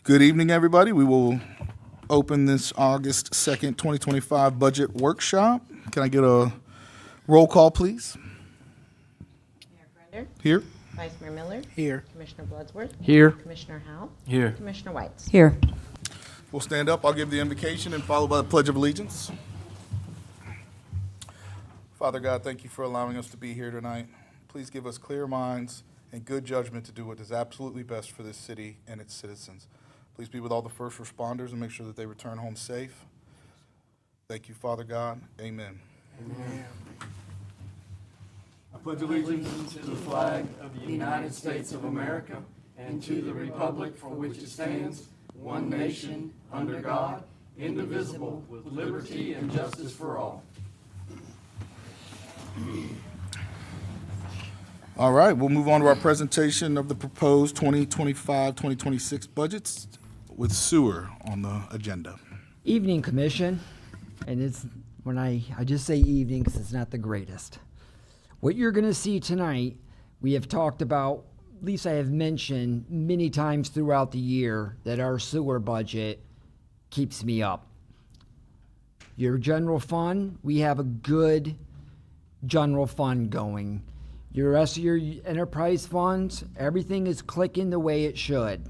Good evening, everybody. We will open this August 2nd, 2025 budget workshop. Can I get a roll call, please? Mayor Grender, Here. Vice Mayor Miller, Here. Commissioner Bloodsworth, Here. Commissioner Howell, Here. Commissioner Whites. Here. We'll stand up. I'll give the invocation and followed by the Pledge of Allegiance. Father God, thank you for allowing us to be here tonight. Please give us clear minds and good judgment to do what is absolutely best for this city and its citizens. Please be with all the first responders and make sure that they return home safe. Thank you, Father God. Amen. Amen. I pledge Allegiance to the flag of the United States of America and to the republic for which it stands, one nation, under God, indivisible, with liberty and justice for all. All right, we'll move on to our presentation of the proposed 2025-2026 budgets with sewer on the agenda. Evening, Commission. And it's when I just say evening because it's not the greatest. What you're going to see tonight, we have talked about, at least I have mentioned many times throughout the year, that our sewer budget keeps me up. Your general fund, we have a good general fund going. Your rest of your enterprise funds, everything is clicking the way it should,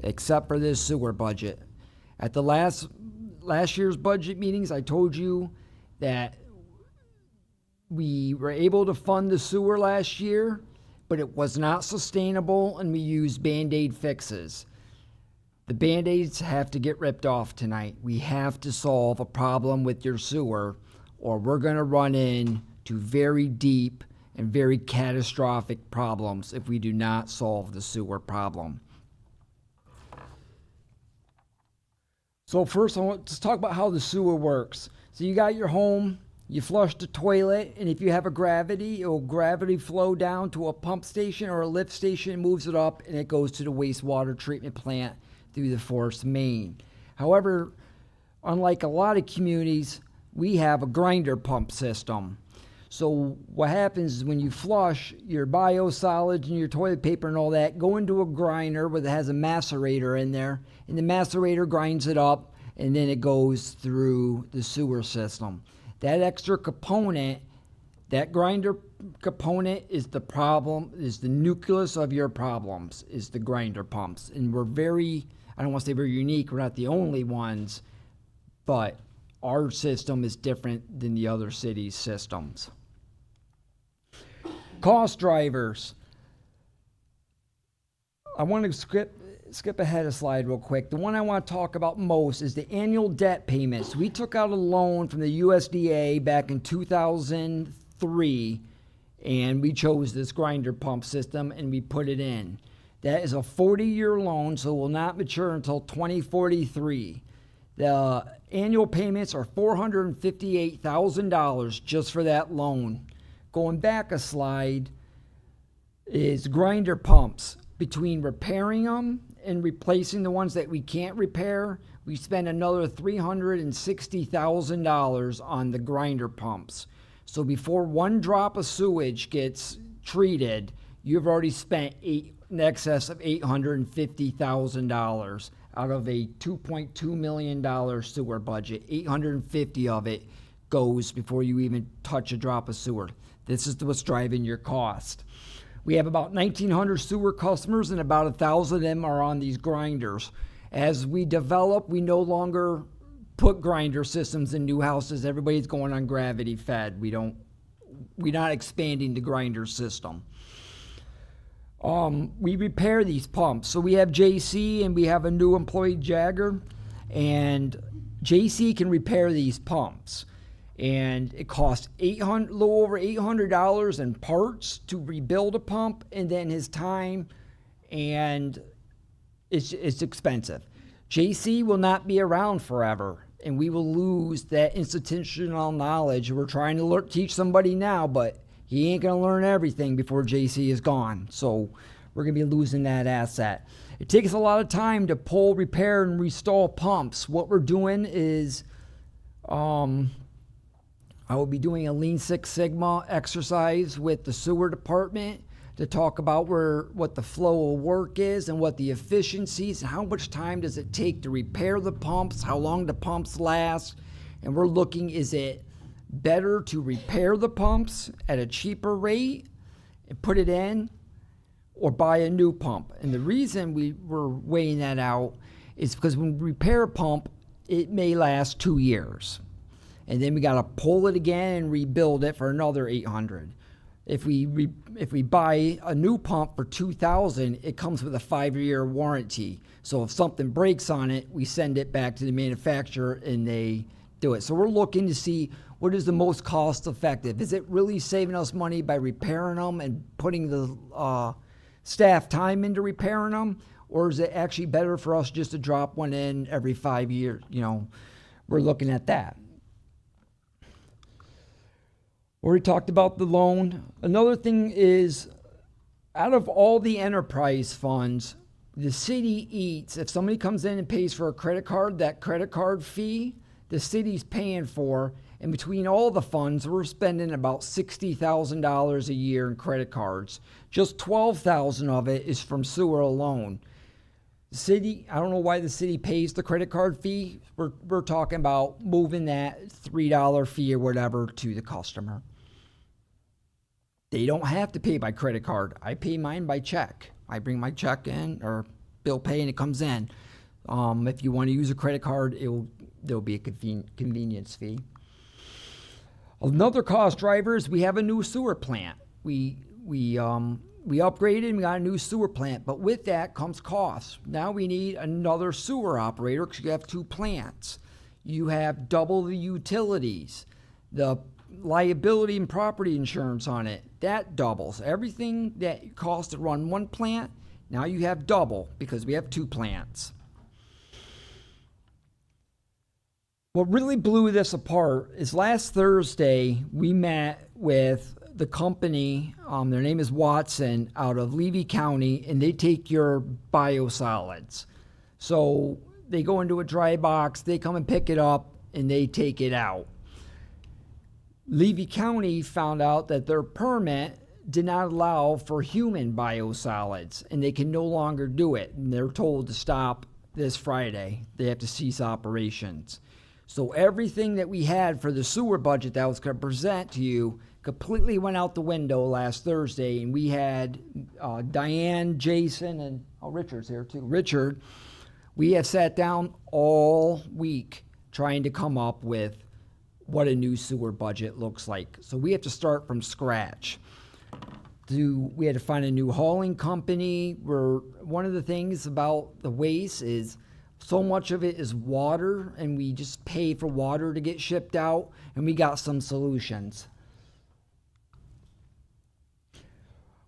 except for this sewer budget. At the last year's budget meetings, I told you that we were able to fund the sewer last year, but it was not sustainable, and we used Band-Aid fixes. The Band-Aids have to get ripped off tonight. We have to solve a problem with your sewer, or we're going to run into very deep and very catastrophic problems if we do not solve the sewer problem. So first, I want to talk about how the sewer works. So you got your home, you flush the toilet, and if you have a gravity, it will gravity flow down to a pump station or a lift station, moves it up, and it goes to the wastewater treatment plant through the forced main. However, unlike a lot of communities, we have a grinder pump system. So what happens is when you flush, your biosolids and your toilet paper and all that go into a grinder where it has a macerator in there, and the macerator grinds it up, and then it goes through the sewer system. That extra component, that grinder component is the problem, is the nucleus of your problems, is the grinder pumps. And we're very, I don't want to say we're unique, we're not the only ones, but our system is different than the other cities' systems. Cost drivers. I want to skip ahead a slide real quick. The one I want to talk about most is the annual debt payments. We took out a loan from the USDA back in 2003, and we chose this grinder pump system, and we put it in. That is a 40-year loan, so it will not mature until 2043. The annual payments are $458,000 just for that loan. Going back a slide is grinder pumps. Between repairing them and replacing the ones that we can't repair, we spend another $360,000 on the grinder pumps. So before one drop of sewage gets treated, you've already spent in excess of $850,000 out of a $2.2 million sewer budget. $850 of it goes before you even touch a drop of sewer. This is what's driving your cost. We have about 1,900 sewer customers, and about 1,000 of them are on these grinders. As we develop, we no longer put grinder systems in new houses. Everybody's going on gravity fed. We're not expanding the grinder system. We repair these pumps. So we have JC and we have a new employee, Jagger, and JC can repair these pumps. And it costs a little over $800 in parts to rebuild a pump, and then his time, and it's expensive. JC will not be around forever, and we will lose that institutional knowledge. We're trying to teach somebody now, but he ain't going to learn everything before JC is gone. So we're going to be losing that asset. It takes a lot of time to pull, repair, and restore pumps. What we're doing is I will be doing a Lean Six Sigma exercise with the sewer department to talk about what the flow of work is and what the efficiencies and how much time does it take to repair the pumps, how long the pumps last. And we're looking, is it better to repair the pumps at a cheaper rate and put it in, or buy a new pump? And the reason we were weighing that out is because when we repair a pump, it may last 2 years. And then we got to pull it again and rebuild it for another $800. If we buy a new pump for $2,000, it comes with a 5-year warranty. So if something breaks on it, we send it back to the manufacturer and they do it. So we're looking to see what is the most cost effective. Is it really saving us money by repairing them and putting the staff time into repairing them? Or is it actually better for us just to drop one in every 5 years? You know, we're looking at that. We talked about the loan. Another thing is, out of all the enterprise funds, the city eats. If somebody comes in and pays for a credit card, that credit card fee, the city's paying for. And between all the funds, we're spending about $60,000 a year in credit cards. Just $12,000 of it is from sewer alone. The city, I don't know why the city pays the credit card fee. We're talking about moving that $3 fee or whatever to the customer. They don't have to pay by credit card. I pay mine by check. I bring my check in or bill pay and it comes in. If you want to use a credit card, there'll be a convenience fee. Another cost driver is we have a new sewer plant. We upgraded and we got a new sewer plant, but with that comes costs. Now we need another sewer operator because you have 2 plants. You have double the utilities. The liability and property insurance on it, that doubles. Everything that costs to run one plant, now you have double because we have 2 plants. What really blew this apart is last Thursday, we met with the company, their name is Watson, out of Levy County, and they take your biosolids. So they go into a dry box, they come and pick it up, and they take it out. Levy County found out that their permit did not allow for human biosolids, and they can no longer do it. And they're told to stop this Friday. They have to cease operations. So everything that we had for the sewer budget that I was going to present to you completely went out the window last Thursday. And we had Diane, Jason, and Richard's here too. Richard, we have sat down all week trying to come up with what a new sewer budget looks like. So we have to start from scratch. We had to find a new hauling company. One of the things about the waste is so much of it is water, and we just pay for water to get shipped out, and we got some solutions.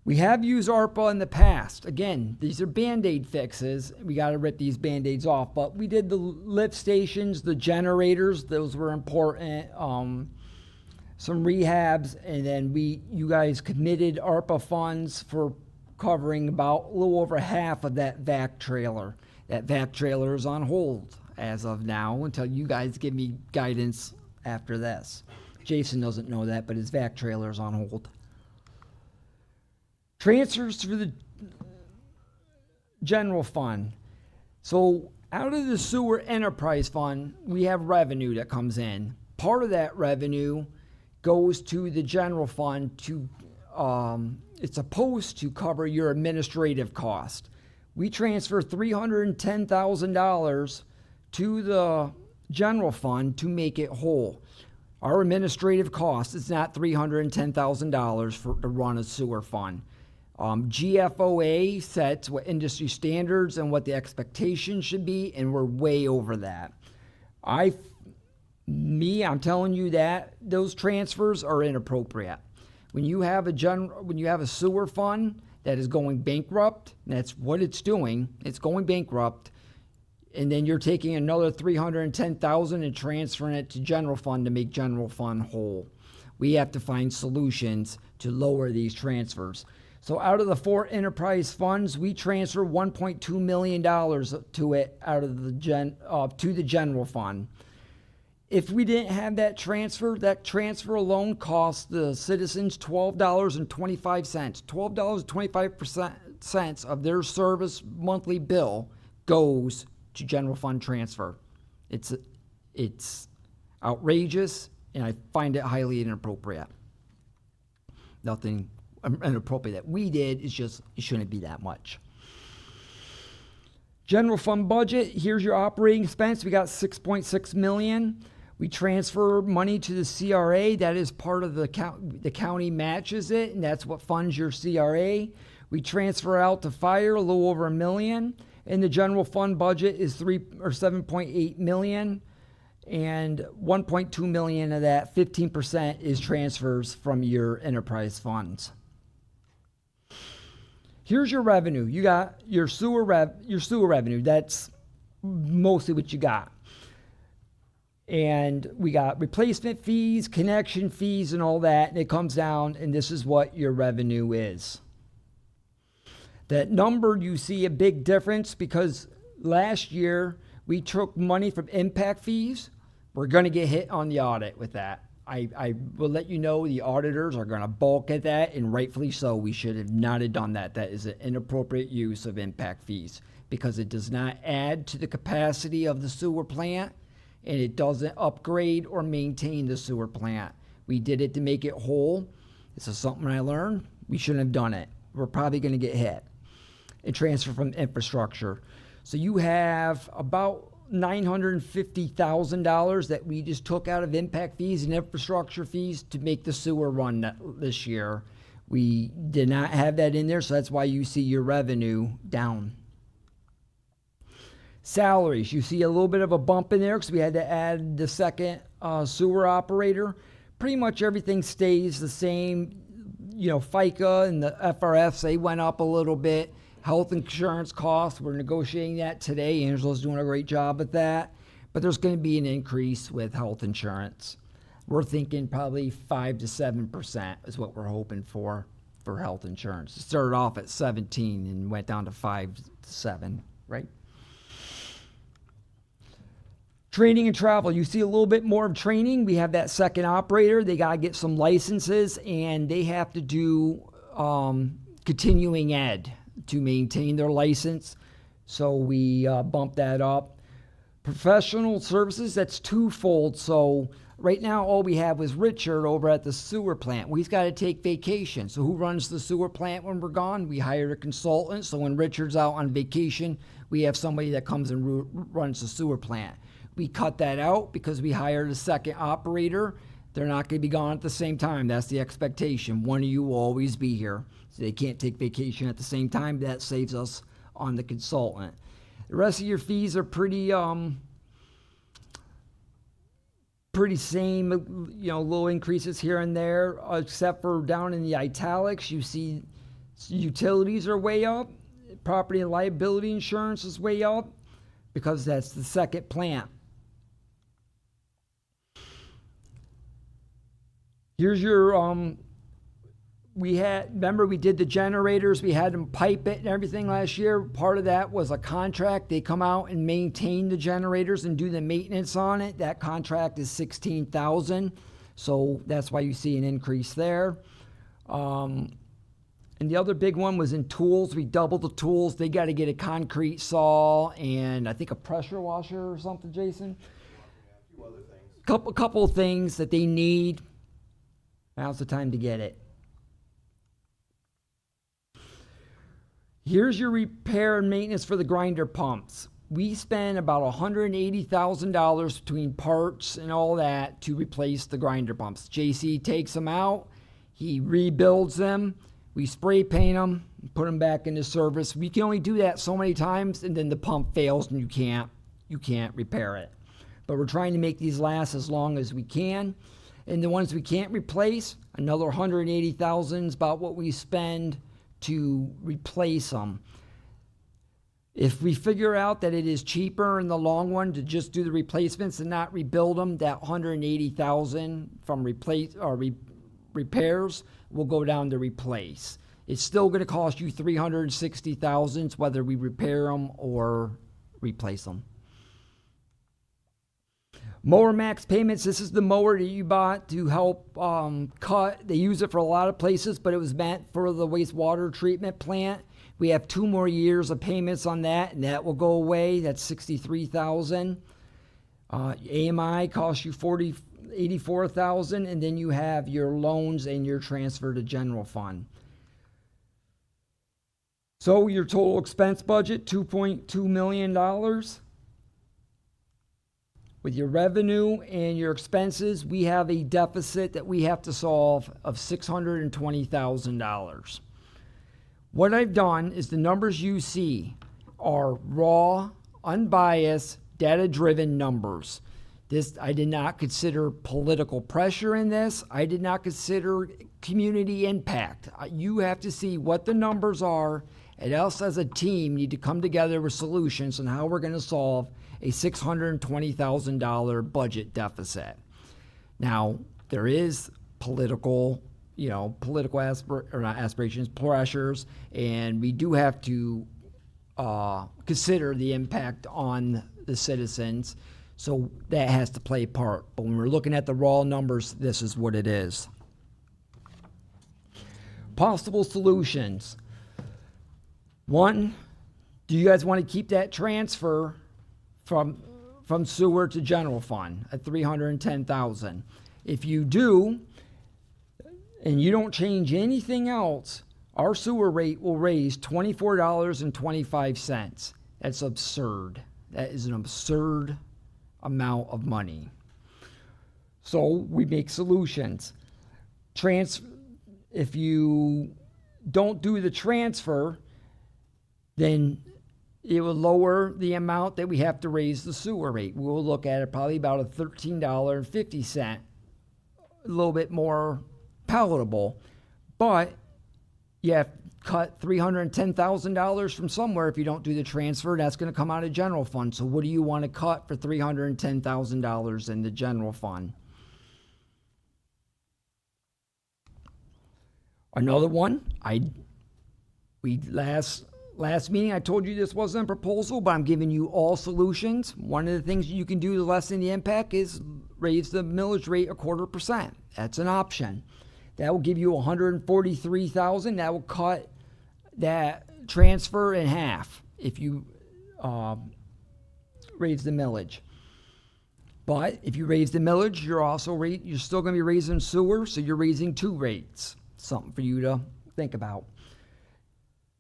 We have used ARPA in the past. Again, these are Band-Aid fixes. We got to rip these Band-Aids off, but we did the lift stations, the generators, those were important, some rehabs, and then you guys committed ARPA funds for covering about a little over half of that vac trailer. That vac trailer is on hold as of now until you guys give me guidance after this. Jason doesn't know that, but his vac trailer is on hold. Transfers through the general fund. So out of the sewer enterprise fund, we have revenue that comes in. Part of that revenue goes to the general fund to, it's supposed to cover your administrative cost. We transfer $310,000 to the general fund to make it whole. Our administrative cost is not $310,000 to run a sewer fund. GFOA sets what industry standards and what the expectation should be, and we're way over that. I'm telling you that those transfers are inappropriate. When you have a sewer fund that is going bankrupt, and that's what it's doing, it's going bankrupt, and then you're taking another $310,000 and transferring it to general fund to make general fund whole. We have to find solutions to lower these transfers. So out of the 4 enterprise funds, we transfer $1.2 million to it out of to the general fund. If we didn't have that transfer alone cost the citizens $12.25. $12.25 of their service monthly bill goes to general fund transfer. It's outrageous, and I find it highly inappropriate. Nothing inappropriate that we did, it's just it shouldn't be that much. General fund budget, here's your operating expense. We got $6.6 million. We transfer money to the CRA. That is part of the county matches it, and that's what funds your CRA. We transfer out to fire a little over $1 million, and the general fund budget is $7.8 million, and $1.2 million of that, 15%, is transfers from your enterprise funds. Here's your revenue. You got your sewer revenue. That's mostly what you got. And we got replacement fees, connection fees, and all that. And it comes down, and this is what your revenue is. That number, you see a big difference because last year we took money from impact fees. We're going to get hit on the audit with that. I will let you know the auditors are going to balk at that, and rightfully so. We should have not have done that. That is an inappropriate use of impact fees because it does not add to the capacity of the sewer plant, and it doesn't upgrade or maintain the sewer plant. We did it to make it whole. This is something I learned. We shouldn't have done it. We're probably going to get hit and transfer from infrastructure. So you have about $950,000 that we just took out of impact fees and infrastructure fees to make the sewer run this year. We did not have that in there, so that's why you see your revenue down. Salaries, you see a little bit of a bump in there because we had to add the second sewer operator. Pretty much everything stays the same. You know, FICA and the FRFs, they went up a little bit. Health insurance costs, we're negotiating that today. Angela's doing a great job at that. But there's going to be an increase with health insurance. We're thinking probably 5 to 7% is what we're hoping for health insurance. It started off at 17 and went down to 5 to 7, right? Training and travel, you see a little bit more of training. We have that second operator. They got to get some licenses, and they have to do continuing ed to maintain their license. So we bump that up. Professional services, that's twofold. So right now, all we have was Richard over at the sewer plant. We've got to take vacation. So who runs the sewer plant when we're gone? We hired a consultant. So when Richard's out on vacation, we have somebody that comes and runs the sewer plant. We cut that out because we hired a second operator. They're not going to be gone at the same time. That's the expectation. One of you will always be here. So they can't take vacation at the same time. That saves us on the consultant. The rest of your fees are pretty same, you know, little increases here and there, except for down in the italics, you see utilities are way up. Property and liability insurance is way up because that's the second plant. Here's your, remember we did the generators, we had them pipe it and everything last year. Part of that was a contract. They come out and maintain the generators and do the maintenance on it. That contract is $16,000. So that's why you see an increase there. And the other big one was in tools. We doubled the tools. They got to get a concrete saw and I think a pressure washer or something, Jason. A few other things. Couple of things that they need. Now's the time to get it. Here's your repair and maintenance for the grinder pumps. We spend about $180,000 between parts and all that to replace the grinder pumps. JC takes them out. He rebuilds them. We spray paint them, put them back into service. We can only do that so many times, and then the pump fails and you can't repair it. But we're trying to make these last as long as we can. And the ones we can't replace, another $180,000 is about what we spend to replace them. If we figure out that it is cheaper in the long run to just do the replacements and not rebuild them, that $180,000 from repairs will go down to replace. It's still going to cost you $360,000 whether we repair them or replace them. Mower max payments, this is the mower that you bought to help cut. They use it for a lot of places, but it was meant for the wastewater treatment plant. We have 2 more years of payments on that, and that will go away. That's $63,000. AMI costs you $84,000, and then you have your loans and your transfer to general fund. So your total expense budget, $2.2 million. With your revenue and your expenses, we have a deficit that we have to solve of $620,000. What I've done is the numbers you see are raw, unbiased, data-driven numbers. I did not consider political pressure in this. I did not consider community impact. You have to see what the numbers are, and us as a team need to come together with solutions on how we're going to solve a $620,000 budget deficit. Now, there is political, aspirations, pressures, and we do have to consider the impact on the citizens. So that has to play a part. But when we're looking at the raw numbers, this is what it is. Possible solutions. One, do you guys want to keep that transfer from sewer to general fund at $310,000? If you do, and you don't change anything else, our sewer rate will raise $24.25. That's absurd. That is an absurd amount of money. So we make solutions. If you don't do the transfer, then it will lower the amount that we have to raise the sewer rate. We'll look at it probably about a $13.50, a little bit more palatable, but you have to cut $310,000 from somewhere. If you don't do the transfer, that's going to come out of general fund. So what do you want to cut for $310,000 in the general fund? Another one, last meeting I told you this wasn't a proposal, but I'm giving you all solutions. One of the things you can do to lessen the impact is raise the millage rate 0.25%. That's an option. That will give you $143,000. That will cut that transfer in half if you raise the millage. But if you raise the millage, you're still going to be raising sewer, so you're raising 2 rates. Something for you to think about.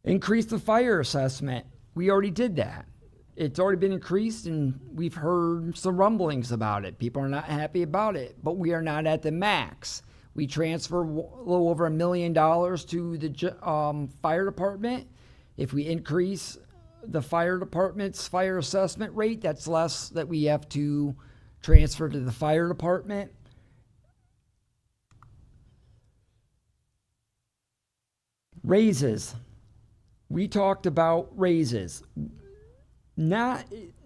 Increase the fire assessment. We already did that. It's already been increased, and we've heard some rumblings about it. People are not happy about it, but we are not at the max. We transfer a little over $1 million to the fire department. If we increase the fire department's fire assessment rate, that's less that we have to transfer to the fire department. Raises. We talked about raises, not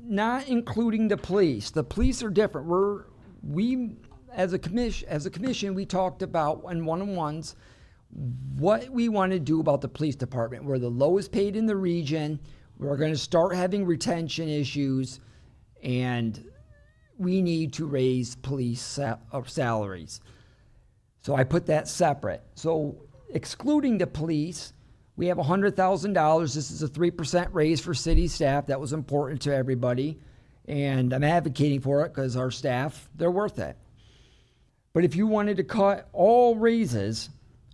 including the police. The police are different. As a commission, we talked about in one-on-ones what we want to do about the police department. We're the lowest paid in the region. We're going to start having retention issues, and we need to raise police salaries. So I put that separate. So excluding the police, we have $100,000. This is a 3% raise for city staff. That was important to everybody, and I'm advocating for it because our staff, they're worth it. But if you wanted to cut all raises,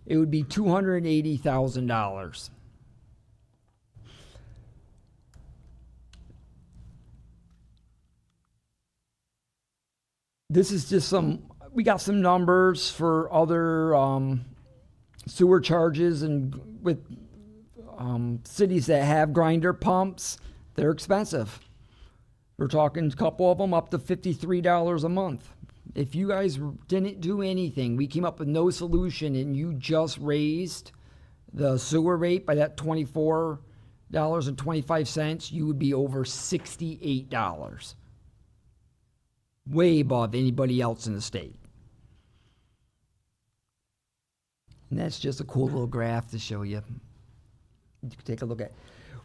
it would be $280,000. This is just we got some numbers for other sewer charges, and with cities that have grinder pumps, they're expensive. We're talking a couple of them up to $53 a month. If you guys didn't do anything, we came up with no solution, and you just raised the sewer rate by that $24.25, you would be over $68. Way above anybody else in the state. And that's just a cool little graph to show you. You can take a look at.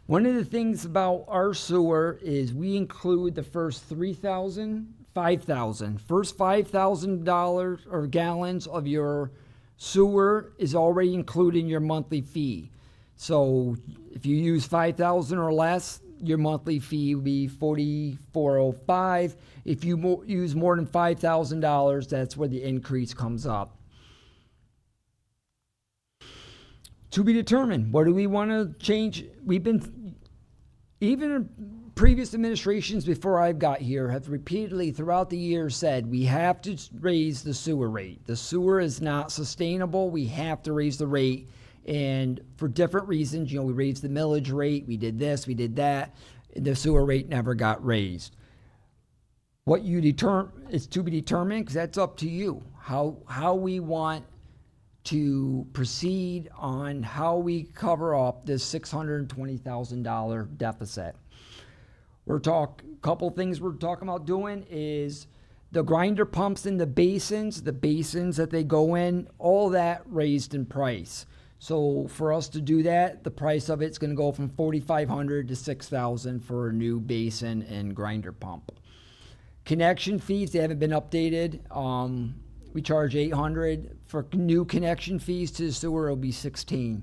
One of the things about our sewer is we include the first 3,000 5,000. First $5,000 or gallons of your sewer is already included in your monthly fee. So if you use 5,000 or less, your monthly fee would be $44.05. If you use more than $5,000, that's where the increase comes up. To be determined. What do we want to change? Even previous administrations before I got here have repeatedly throughout the years said we have to raise the sewer rate. The sewer is not sustainable. We have to raise the rate. And for different reasons, we raised the millage rate, we did this, we did that. The sewer rate never got raised. What you determine is to be determined, because that's up to you. How we want to proceed on how we cover up this $620,000 deficit. Couple things we're talking about doing is the grinder pumps in the basins that they go in, all that raised in price. So for us to do that, the price of it's going to go from $4,500 to $6,000 for a new basin and grinder pump. Connection fees, they haven't been updated. We charge $800 for new connection fees to the sewer. It'll be $16.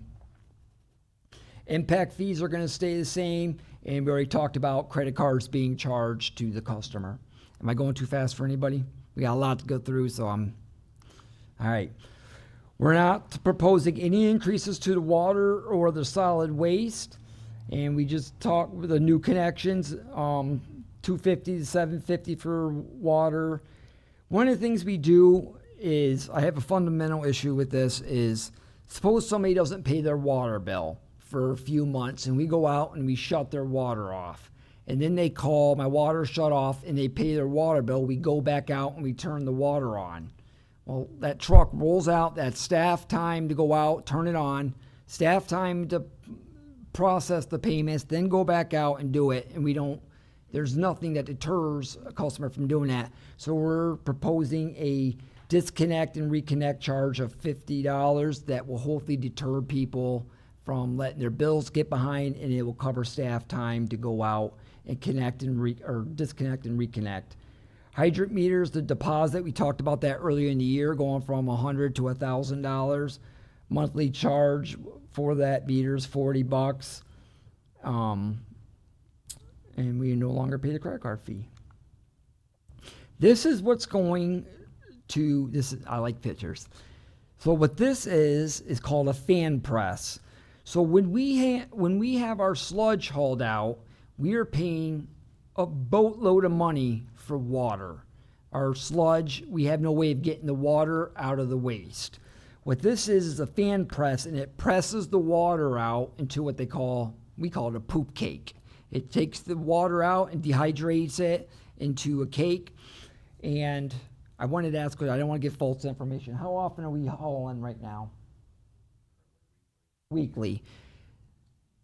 Impact fees are going to stay the same, and we already talked about credit cards being charged to the customer. Am I going too fast for anybody? We got a lot to go through, so all right. We're not proposing any increases to the water or the solid waste, and we just talked with the new connections, $250 to $750 for water. One of the things we do is, I have a fundamental issue with this, is suppose somebody doesn't pay their water bill for a few months, and we go out and we shut their water off. And then they call, my water shut off, and they pay their water bill. We go back out and we turn the water on. Well, that truck rolls out, that's staff time to go out, turn it on, staff time to process the payments, then go back out and do it. And there's nothing that deters a customer from doing that. So we're proposing a disconnect and reconnect charge of $50 that will hopefully deter people from letting their bills get behind, and it will cover staff time to go out and connect and disconnect and reconnect. Hydrant meters, the deposit, we talked about that earlier in the year, going from $100 to $1,000. Monthly charge for that meter is $40. And we no longer pay the credit card fee. This is what's going to, I like pictures. So what this is called a fan press. So when we have our sludge hauled out, we are paying a boatload of money for water. Our sludge, we have no way of getting the water out of the waste. What this is a fan press, and it presses the water out into what we call it a poop cake. It takes the water out and dehydrates it into a cake. And I wanted to ask, because I don't want to give false information, how often are we hauling right now? Weekly.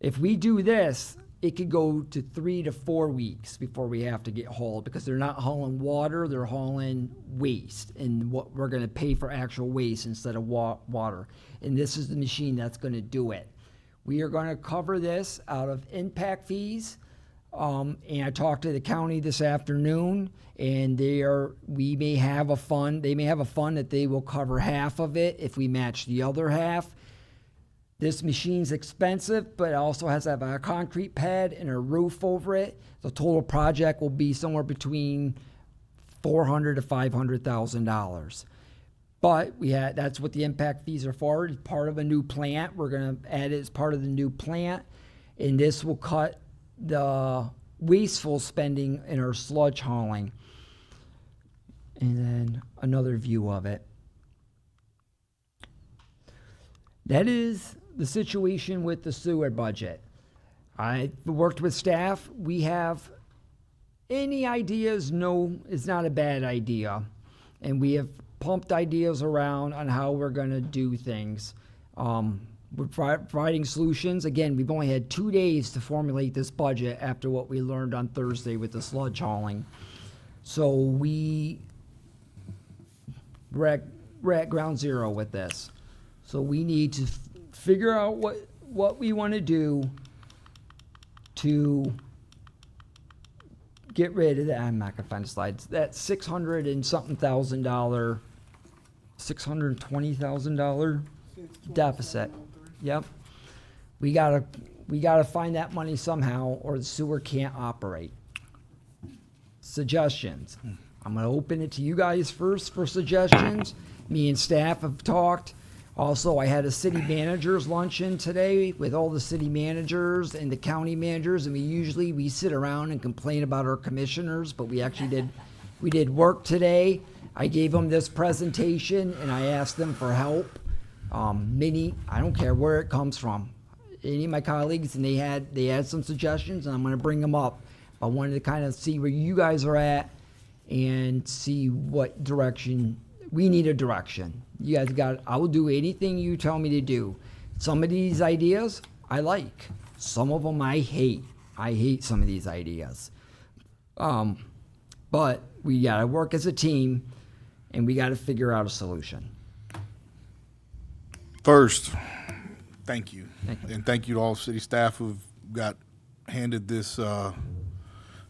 If we do this, it could go to 3 to 4 weeks before we have to get hauled, because they're not hauling water, they're hauling waste, and what we're going to pay for actual waste instead of water. And this is the machine that's going to do it. We are going to cover this out of impact fees. And I talked to the county this afternoon, and we may have a fund. They may have a fund that they will cover half of it if we match the other half. This machine's expensive, but it also has to have a concrete pad and a roof over it. The total project will be somewhere between $400,000 to $500,000. But that's what the impact fees are for. It's part of a new plant. We're going to add it as part of the new plant, and this will cut the wasteful spending in our sludge hauling. And then another view of it. That is the situation with the sewer budget. I worked with staff. We have any ideas, no, it's not a bad idea. And we have pumped ideas around on how we're going to do things. We're providing solutions. Again, we've only had 2 days to formulate this budget after what we learned on Thursday with the sludge hauling. So we're at ground zero with this. So we need to figure out what we want to do to get rid of that. I'm not gonna find the slides. That $600 and something thousand dollar, $620,000 deficit. Yep. We gotta find that money somehow, or the sewer can't operate. Suggestions. I'm gonna open it to you guys first for suggestions. Me and staff have talked. Also, I had a city managers luncheon today with all the city managers and the county managers, and we sit around and complain about our commissioners, but we did work today. I gave them this presentation and I asked them for help. I don't care where it comes from. Any of my colleagues, and they had some suggestions, and I'm gonna bring them up. I wanted to kind of see where you guys are at and see what direction. We need a direction. You guys I will do anything you tell me to do. Some of these ideas I like. Some of them I hate. I hate some of these ideas. But we gotta work as a team and we gotta figure out a solution. First, thank you. Thank you. And thank you to all city staff who've got handed this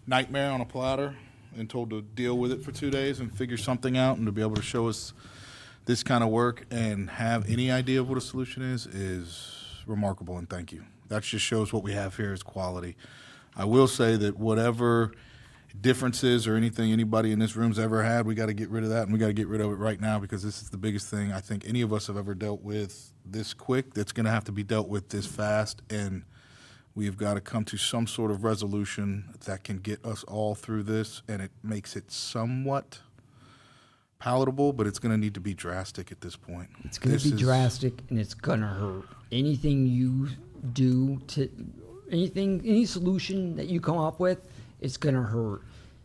nightmare on a platter and told to deal with it for 2 days and figure something out, and to be able to show us this kind of work and have any idea of what a solution is remarkable, and thank you. That just shows what we have here is quality. I will say that whatever differences or anything anybody in this room's ever had, we got to get rid of that, and we got to get rid of it right now, because this is the biggest thing I think any of us have ever dealt with this quick. That's going to have to be dealt with this fast, and we've got to come to some sort of resolution that can get us all through this, and it makes it somewhat palatable, but it's going to need to be drastic at this point. It's going to be drastic and it's going to hurt. Anything you do any solution that you come up with, it's going to hurt.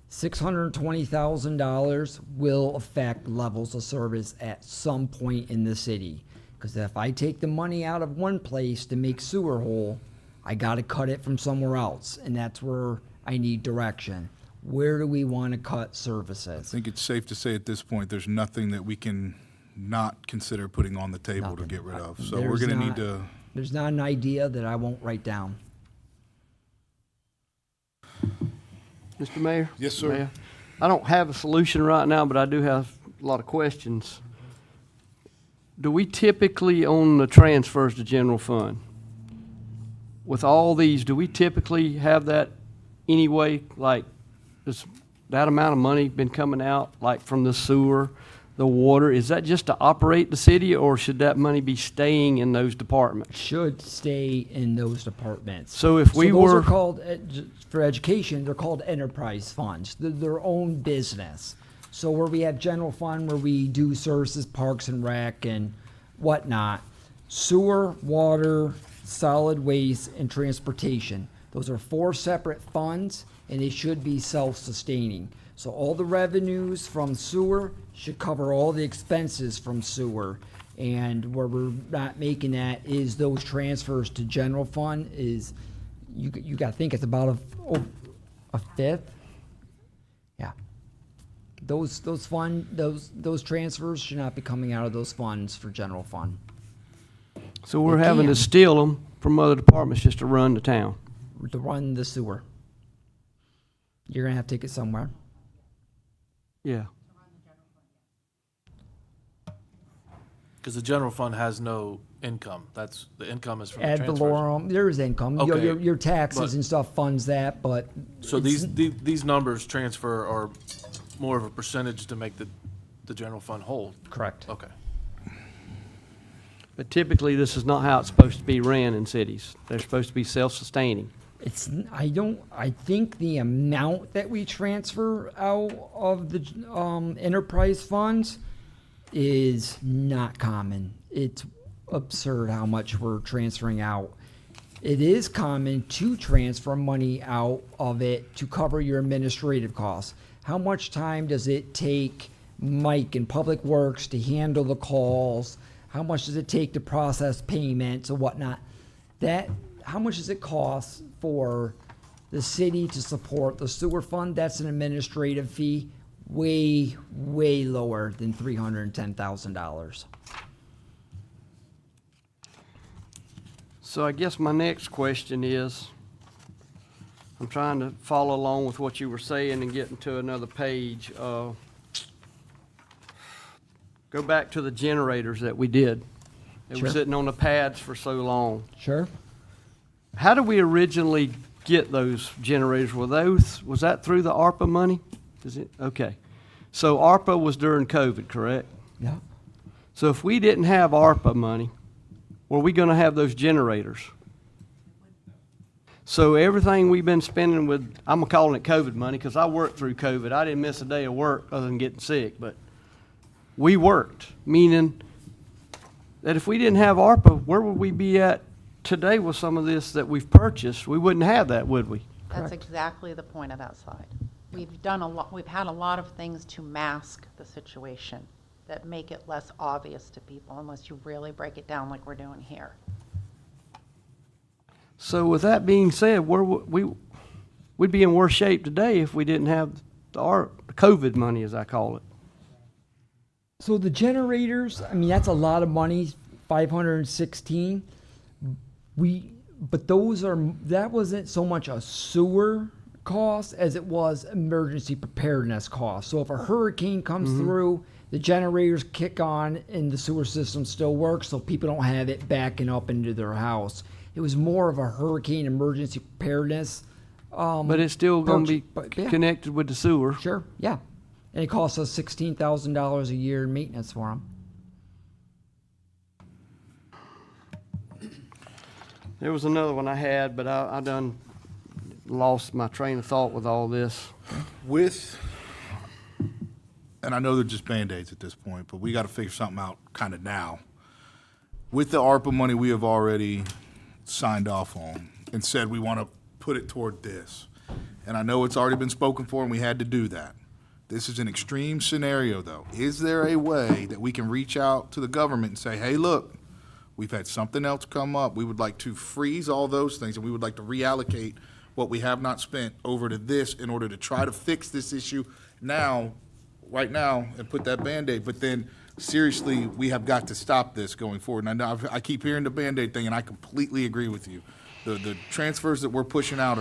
$620,000 will affect levels of service at some point in the city. Because if I take the money out of one place to make sewer whole, I got to cut it from somewhere else. And that's where I need direction. Where do we want to cut services? I think it's safe to say at this point, there's nothing that we can not consider putting on the table to get rid of. So we're going to need to. There's not an idea that I won't write down. Mr. Mayor? Yes, sir. Mayor, I don't have a solution right now, but I do have a lot of questions. Do we typically, on the transfers to general fund, with all these, do we typically have that anyway? Like, does that amount of money been coming out, like from the sewer, the water? Is that just to operate the city, or should that money be staying in those departments? Should stay in those departments. So if we those were are called, for education, they're called enterprise funds. They're their own business. So where we have general fund, where we do services, parks and rec and whatnot, sewer, water, solid waste, and transportation. Those are 4 separate funds, and they should be self-sustaining. So all the revenues from sewer should cover all the expenses from sewer. And where we're not making that is those transfers to general fund is, you got to think it's about a fifth. Yeah. Those transfers should not be coming out of those funds for general fund. So we're They having to can. steal them from other departments just to run the town. To run the sewer. You're gonna have to take it somewhere. Yeah. Because the general fund has no income. That's, the income is from the Ad transfers. valorem, there is income. Okay, Your taxes but- and stuff funds that, but. So it's- these numbers transfer are more of a percentage to make the general fund whole? Correct. Okay. But typically, this is not how it's supposed to be ran in cities. They're supposed to be self-sustaining. I think the amount that we transfer out of the enterprise funds is not common. It's absurd how much we're transferring out. It is common to transfer money out of it to cover your administrative costs. How much time does it take Mike in Public Works to handle the calls? How much does it take to process payments and whatnot? How much does it cost for the city to support the sewer fund? That's an administrative fee, way, way lower than $310,000. So I guess my next question is, I'm trying to follow along with what you were saying and getting to another page. Go back to the generators that we did. They were Sure. sitting on the pads for so long. Sure. How did we originally get those generators? Was that through the ARPA money? Okay. So ARPA was during COVID, correct? Yeah. So if we didn't have ARPA money, were we gonna have those generators? So everything we've been spending with, I'm calling it COVID money, because I worked through COVID. I didn't miss a day of work other than getting sick, but we worked, meaning that if we didn't have ARPA, where would we be at today with some of this that we've purchased? We wouldn't have that, would we? That's Correct. exactly the point of that slide. We've done a lot, we've had a lot of things to mask the situation that make it less obvious to people unless you really break it down like we're doing here. So with that being said, we'd be in worse shape today if we didn't have the COVID money, as I call it. So the generators, I mean, that's a lot of money, 516. But that wasn't so much a sewer cost as it was emergency preparedness cost. So if a hurricane comes through, the generators kick on and the sewer system still works, so people don't have it backing up into their house. It was more of a hurricane emergency preparedness. But it's still going to be but yeah. connected with the sewer. Sure, yeah. And it costs us $16,000 a year in maintenance for them. There was another one I had, but I done lost my train of thought with all this. And I know they're just Band-Aids at this point, but we got to figure something out kind of now. With the ARPA money we have already signed off on and said we want to put it toward this. And I know it's already been spoken for and we had to do that. This is an extreme scenario though. Is there a way that we can reach out to the government and say, hey, look, we've had something else come up. We would like to freeze all those things and we would like to reallocate what we have not spent over to this in order to try to fix this issue right now, and put that Band-Aid. But then, seriously, we have got to stop this going forward. And I know I keep hearing the Band-Aid thing, and I completely agree with you. The transfers that we're pushing out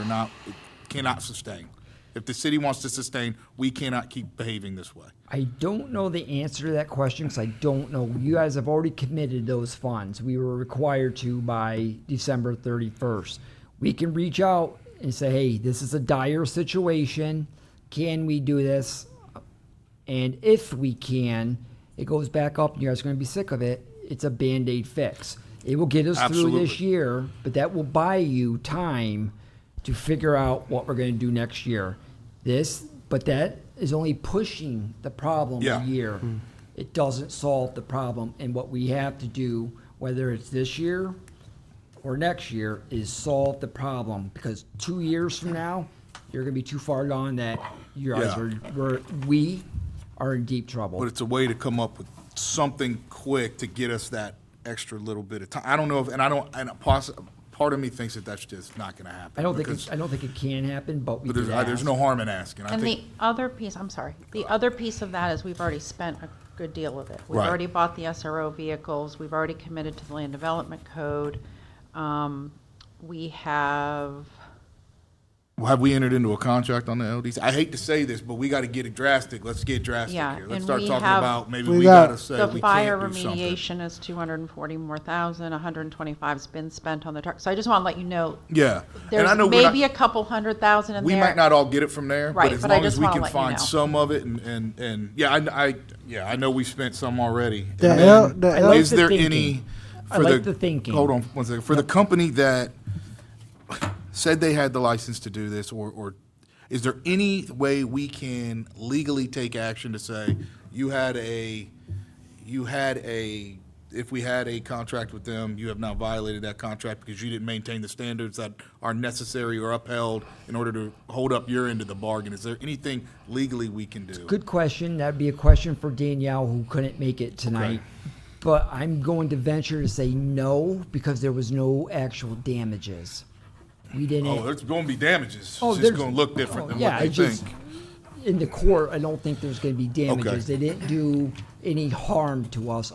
cannot sustain. If the city wants to sustain, we cannot keep behaving this way. I don't know the answer to that question because I don't know. You guys have already committed those funds. We were required to by December 31st. We can reach out and say, hey, this is a dire situation. Can we do this? And if we can, it goes back up and you guys are going to be sick of it. It's a Band-Aid fix. It will get us through this Absolutely. year, but that will buy you time to figure out what we're going to do next year. But that is only pushing the problem Yeah. a year. It doesn't solve the problem. And what we have to do, whether it's this year or next year, is solve the problem. Because 2 years from now, you're going to be too far gone that you guys Yeah. we are in deep trouble. But it's a way to come up with something quick to get us that extra little bit of time. I don't know part of me thinks that that's just not going to happen. I don't think because- it can happen, but we But there's could there's ask. no harm in asking. I And the think other piece, the other piece of that is we've already spent a good deal of it. We've Right. already bought the SRO vehicles, we've already committed to the land development code. We have, have we entered into a contract on the LDC? I hate to say this, but we got to get it drastic. Let's get drastic Yeah, here. Let's and start we talking have- about maybe We we got- got to say the we fire can't do something. remediation is 240 more thousand, 125's been spent on the truck. So I just want to let you know, Yeah, and I there's know we're maybe not, a couple 100,000 in we there. might not all get it from there, Right, but as but I long as just we wanna can let you find know. some of it, and yeah, I know we spent some already. And The then, L- the I like is the there thinking. any? I for like the thinking. Hold on one second. For the company that said they had the license to do this, or is there any way we can legally take action to say if we had a contract with them, you have now violated that contract because you didn't maintain the standards that are necessary or upheld in order to hold up your end of the bargain? Is there anything legally we can do? Good question. That'd be a question for Danielle, who couldn't make it tonight. But I'm going to venture to say no, because there was no actual damages. We didn't. Oh, there's going to be damages. Oh, It's just there's- going to look different than yeah, what they I just- think. in the court, I don't think there's going to be damages. Okay. They didn't do any harm to us.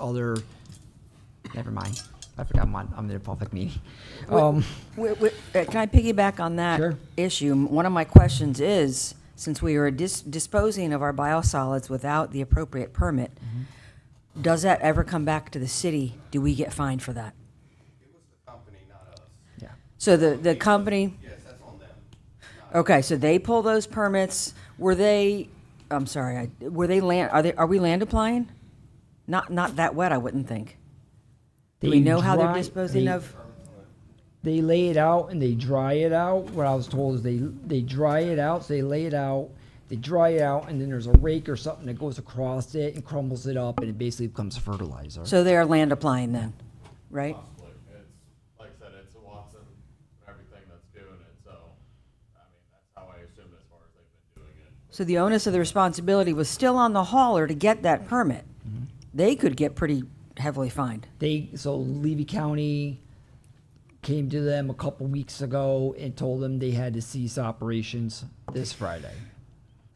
Never mind. I forgot I'm in a public meeting. Can I piggyback on that Sure. issue? One of my questions is, since we are disposing of our biosolids without the appropriate permit, does that ever come back to the city? Do we get fined for that? Yeah. So the company? Yes, that's on them. Okay, so they pull those permits. Were they, I'm sorry, were they are we land applying? Not that wet, I wouldn't think. Do we They know how they're dry- disposing they- of? They lay it out and they dry it out. What I was told is they dry it out, so they lay it out, they dry it out, and then there's a rake or something that goes across it and crumbles it up, and it basically becomes fertilizer. So they are land applying then, right? Possibly. It's, like I said, it's Watson and everything that's doing it, so, I mean, that's how I assume as far as they've been doing it. So the onus of the responsibility was still on the hauler to get that permit. They could get pretty heavily fined. So Levy County came to them a couple weeks ago and told them they had to cease operations this Friday.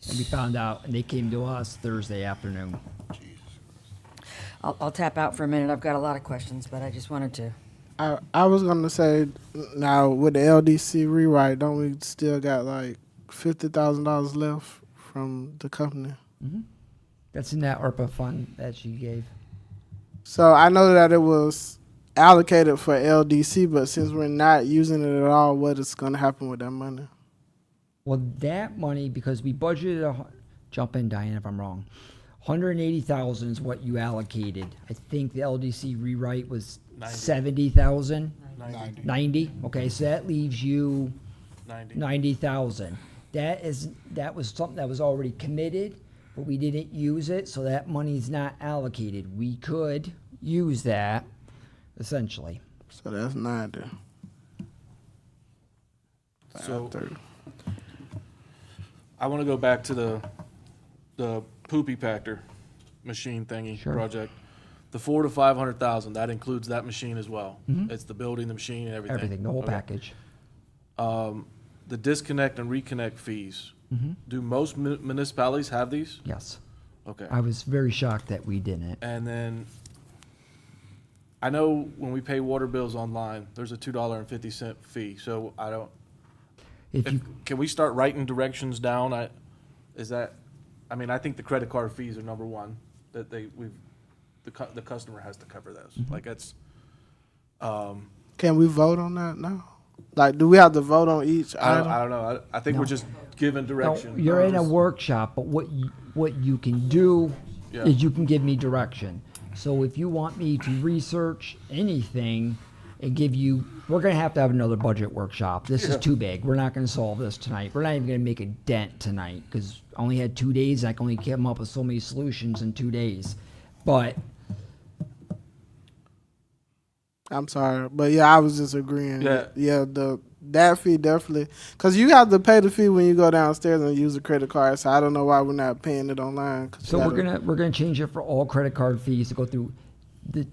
And we found out, and they came to us Thursday afternoon. I'll tap out for a minute. I've got a lot of questions, but I just wanted to. I was gonna say, now with the LDC rewrite, don't we still got like $50,000 left from the company? That's in that ARPA fund that she gave. So I know that it was allocated for LDC, but since we're not using it at all, what is gonna happen with that money? Well, that money, because we budgeted, jump in, Diane, if I'm wrong. 180,000 is what you allocated. I think the LDC rewrite was 90. 70,000. 90. 90. Okay, so that leaves you 90. 90,000. That was something that was already committed, but we didn't use it, so that money's not allocated. We could use that, essentially. So that's 90. So 30. I want to go back to the poopy pactor machine thingy Sure. project. The 400 to 500,000, that includes that machine as well. It's the building, the machine, and everything. Everything, the whole Okay. package. The disconnect and reconnect fees. Do most municipalities have these? Yes. Okay. I was very shocked that we didn't. And then I know when we pay water bills online, there's a $2.50 fee. So I don't. If you, Can we start writing directions down? I think the credit card fees are number one. That the customer has to cover those. Like that's. Can we vote on that now? Like, do we have to vote on each I item? don't know. I think we're just giving no, direction. you're in a workshop, but what you can do Yeah. is you can give me direction. So if you want me to research anything and give you, we're going to have another budget workshop. This is too big. We're not going to solve this tonight. We're not even going to make a dent tonight because I only had 2 days. I can only come up with so many solutions in 2 days. But I'm sorry, but yeah, I was just agreeing. Yeah. That fee definitely, because you have to pay the fee when you go downstairs and use a credit card. So I don't know why we're not paying it online. 'Cause so you we're gotta- gonna change it for all credit card fees to go through.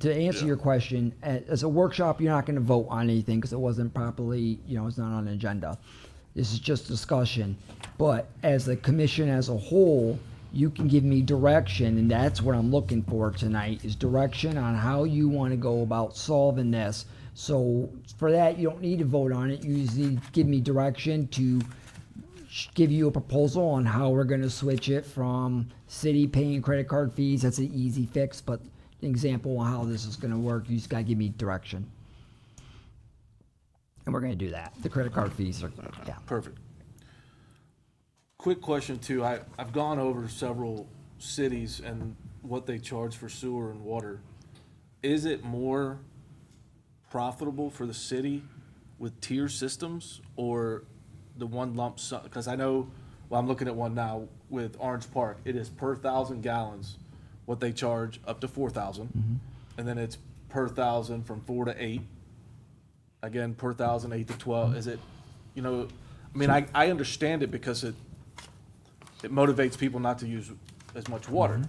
To answer your question, as a workshop, you're not going to vote on anything because it wasn't properly, it's not on the agenda. This is just discussion. But as the commission as a whole, you can give me direction, and that's what I'm looking for tonight, is direction on how you want to go about solving this. So for that, you don't need to vote on it. You just need to give me direction to give you a proposal on how we're going to switch it from city paying credit card fees. That's an easy fix, but an example of how this is going to work, you just got to give me direction. And we're going to do that. The credit card fees are, yeah. Perfect. Quick question too. I've gone over several cities and what they charge for sewer and water. Is it more profitable for the city with tier systems or the one lump sum? Because I know, well, I'm looking at one now with Orange Park. It is per 1,000 gallons what they charge up to 4,000, and then it's per 1,000 from 4 to 8. Again, per 1,000, 8 to 12. Is it, I understand it because it motivates people not to use as much water,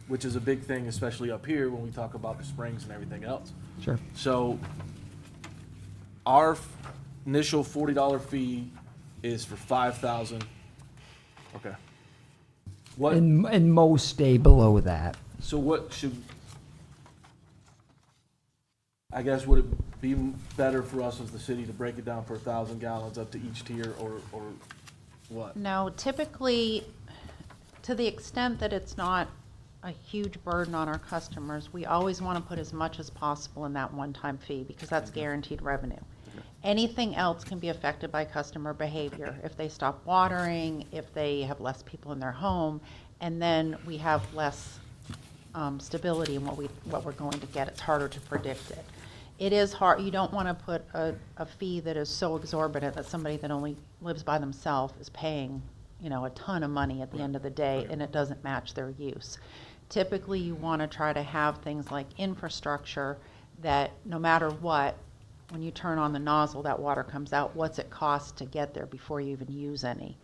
which is a big thing, especially up here when we talk about the springs and everything else. Sure. So our initial $40 fee is for 5,000. Okay. What? And most stay below that. So what should, I guess would it be better for us as the city to break it down for 1,000 gallons up to each tier, or what? No, typically, to the extent that it's not a huge burden on our customers, we always want to put as much as possible in that one-time fee, because that's guaranteed revenue. Anything else can be affected by customer behavior. If they stop watering, if they have less people in their home, and then we have less stability in what we're going to get. It's harder to predict it. It is hard. You don't want to put a fee that is so exorbitant that somebody that only lives by themselves is paying, a ton of money at the end of the day, and it doesn't match their use. Typically, you want to try to have things like infrastructure that no matter what, when you turn on the nozzle, that water comes out. What's it cost to get there before you even use any?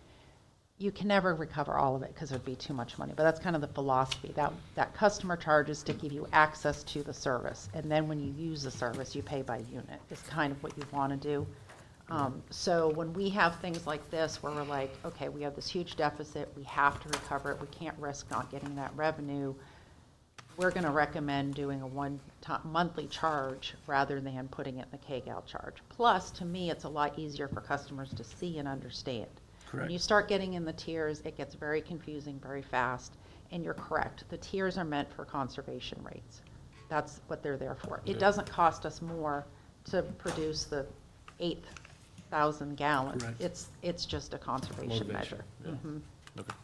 You can never recover all of it because it would be too much money, but that's kind of the philosophy. That customer charges to give you access to the service, and then when you use the service, you pay by unit. Is kind of what you want to do. So when we have things like this, where we're like, okay, we have this huge deficit, we have to recover it, we can't risk not getting that revenue, we're going to recommend doing a one-time monthly charge rather than putting it in the KGAL charge. Plus, to me, it's a lot easier for customers to see and understand. Correct. When you start getting in the tiers, it gets very confusing very fast. And you're correct, the tiers are meant for conservation rates. That's what they're there for. It doesn't cost us more to produce the 8,000 gallons. Correct. It's just a conservation Motivation, measure. yeah. Mhm. Okay.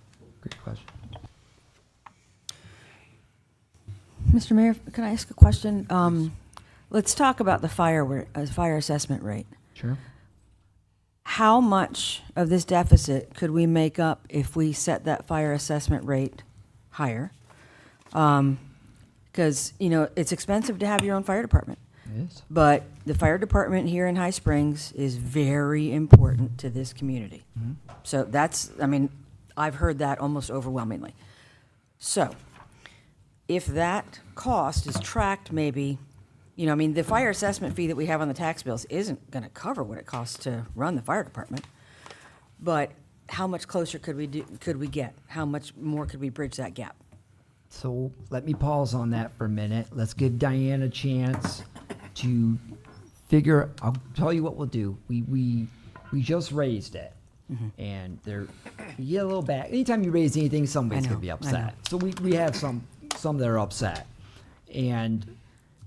Great question. Mr. Mayor, can I ask a question? Let's talk about the fire assessment rate. Sure. How much of this deficit could we make up if we set that fire assessment rate higher? Because, it's expensive to have your own fire department. It is. But the fire department here in High Springs is very important to this community. So I've heard that almost overwhelmingly. So, if that cost is tracked maybe, the fire assessment fee that we have on the tax bills isn't going to cover what it costs to run the fire department. But how much closer could we get? How much more could we bridge that gap? So let me pause on that for a minute. Let's give Diane a chance to figure. I'll tell you what we'll do. We just raised it, and you get a little back. Anytime you raise anything, somebody's gonna be I know. upset. So we have some that are upset,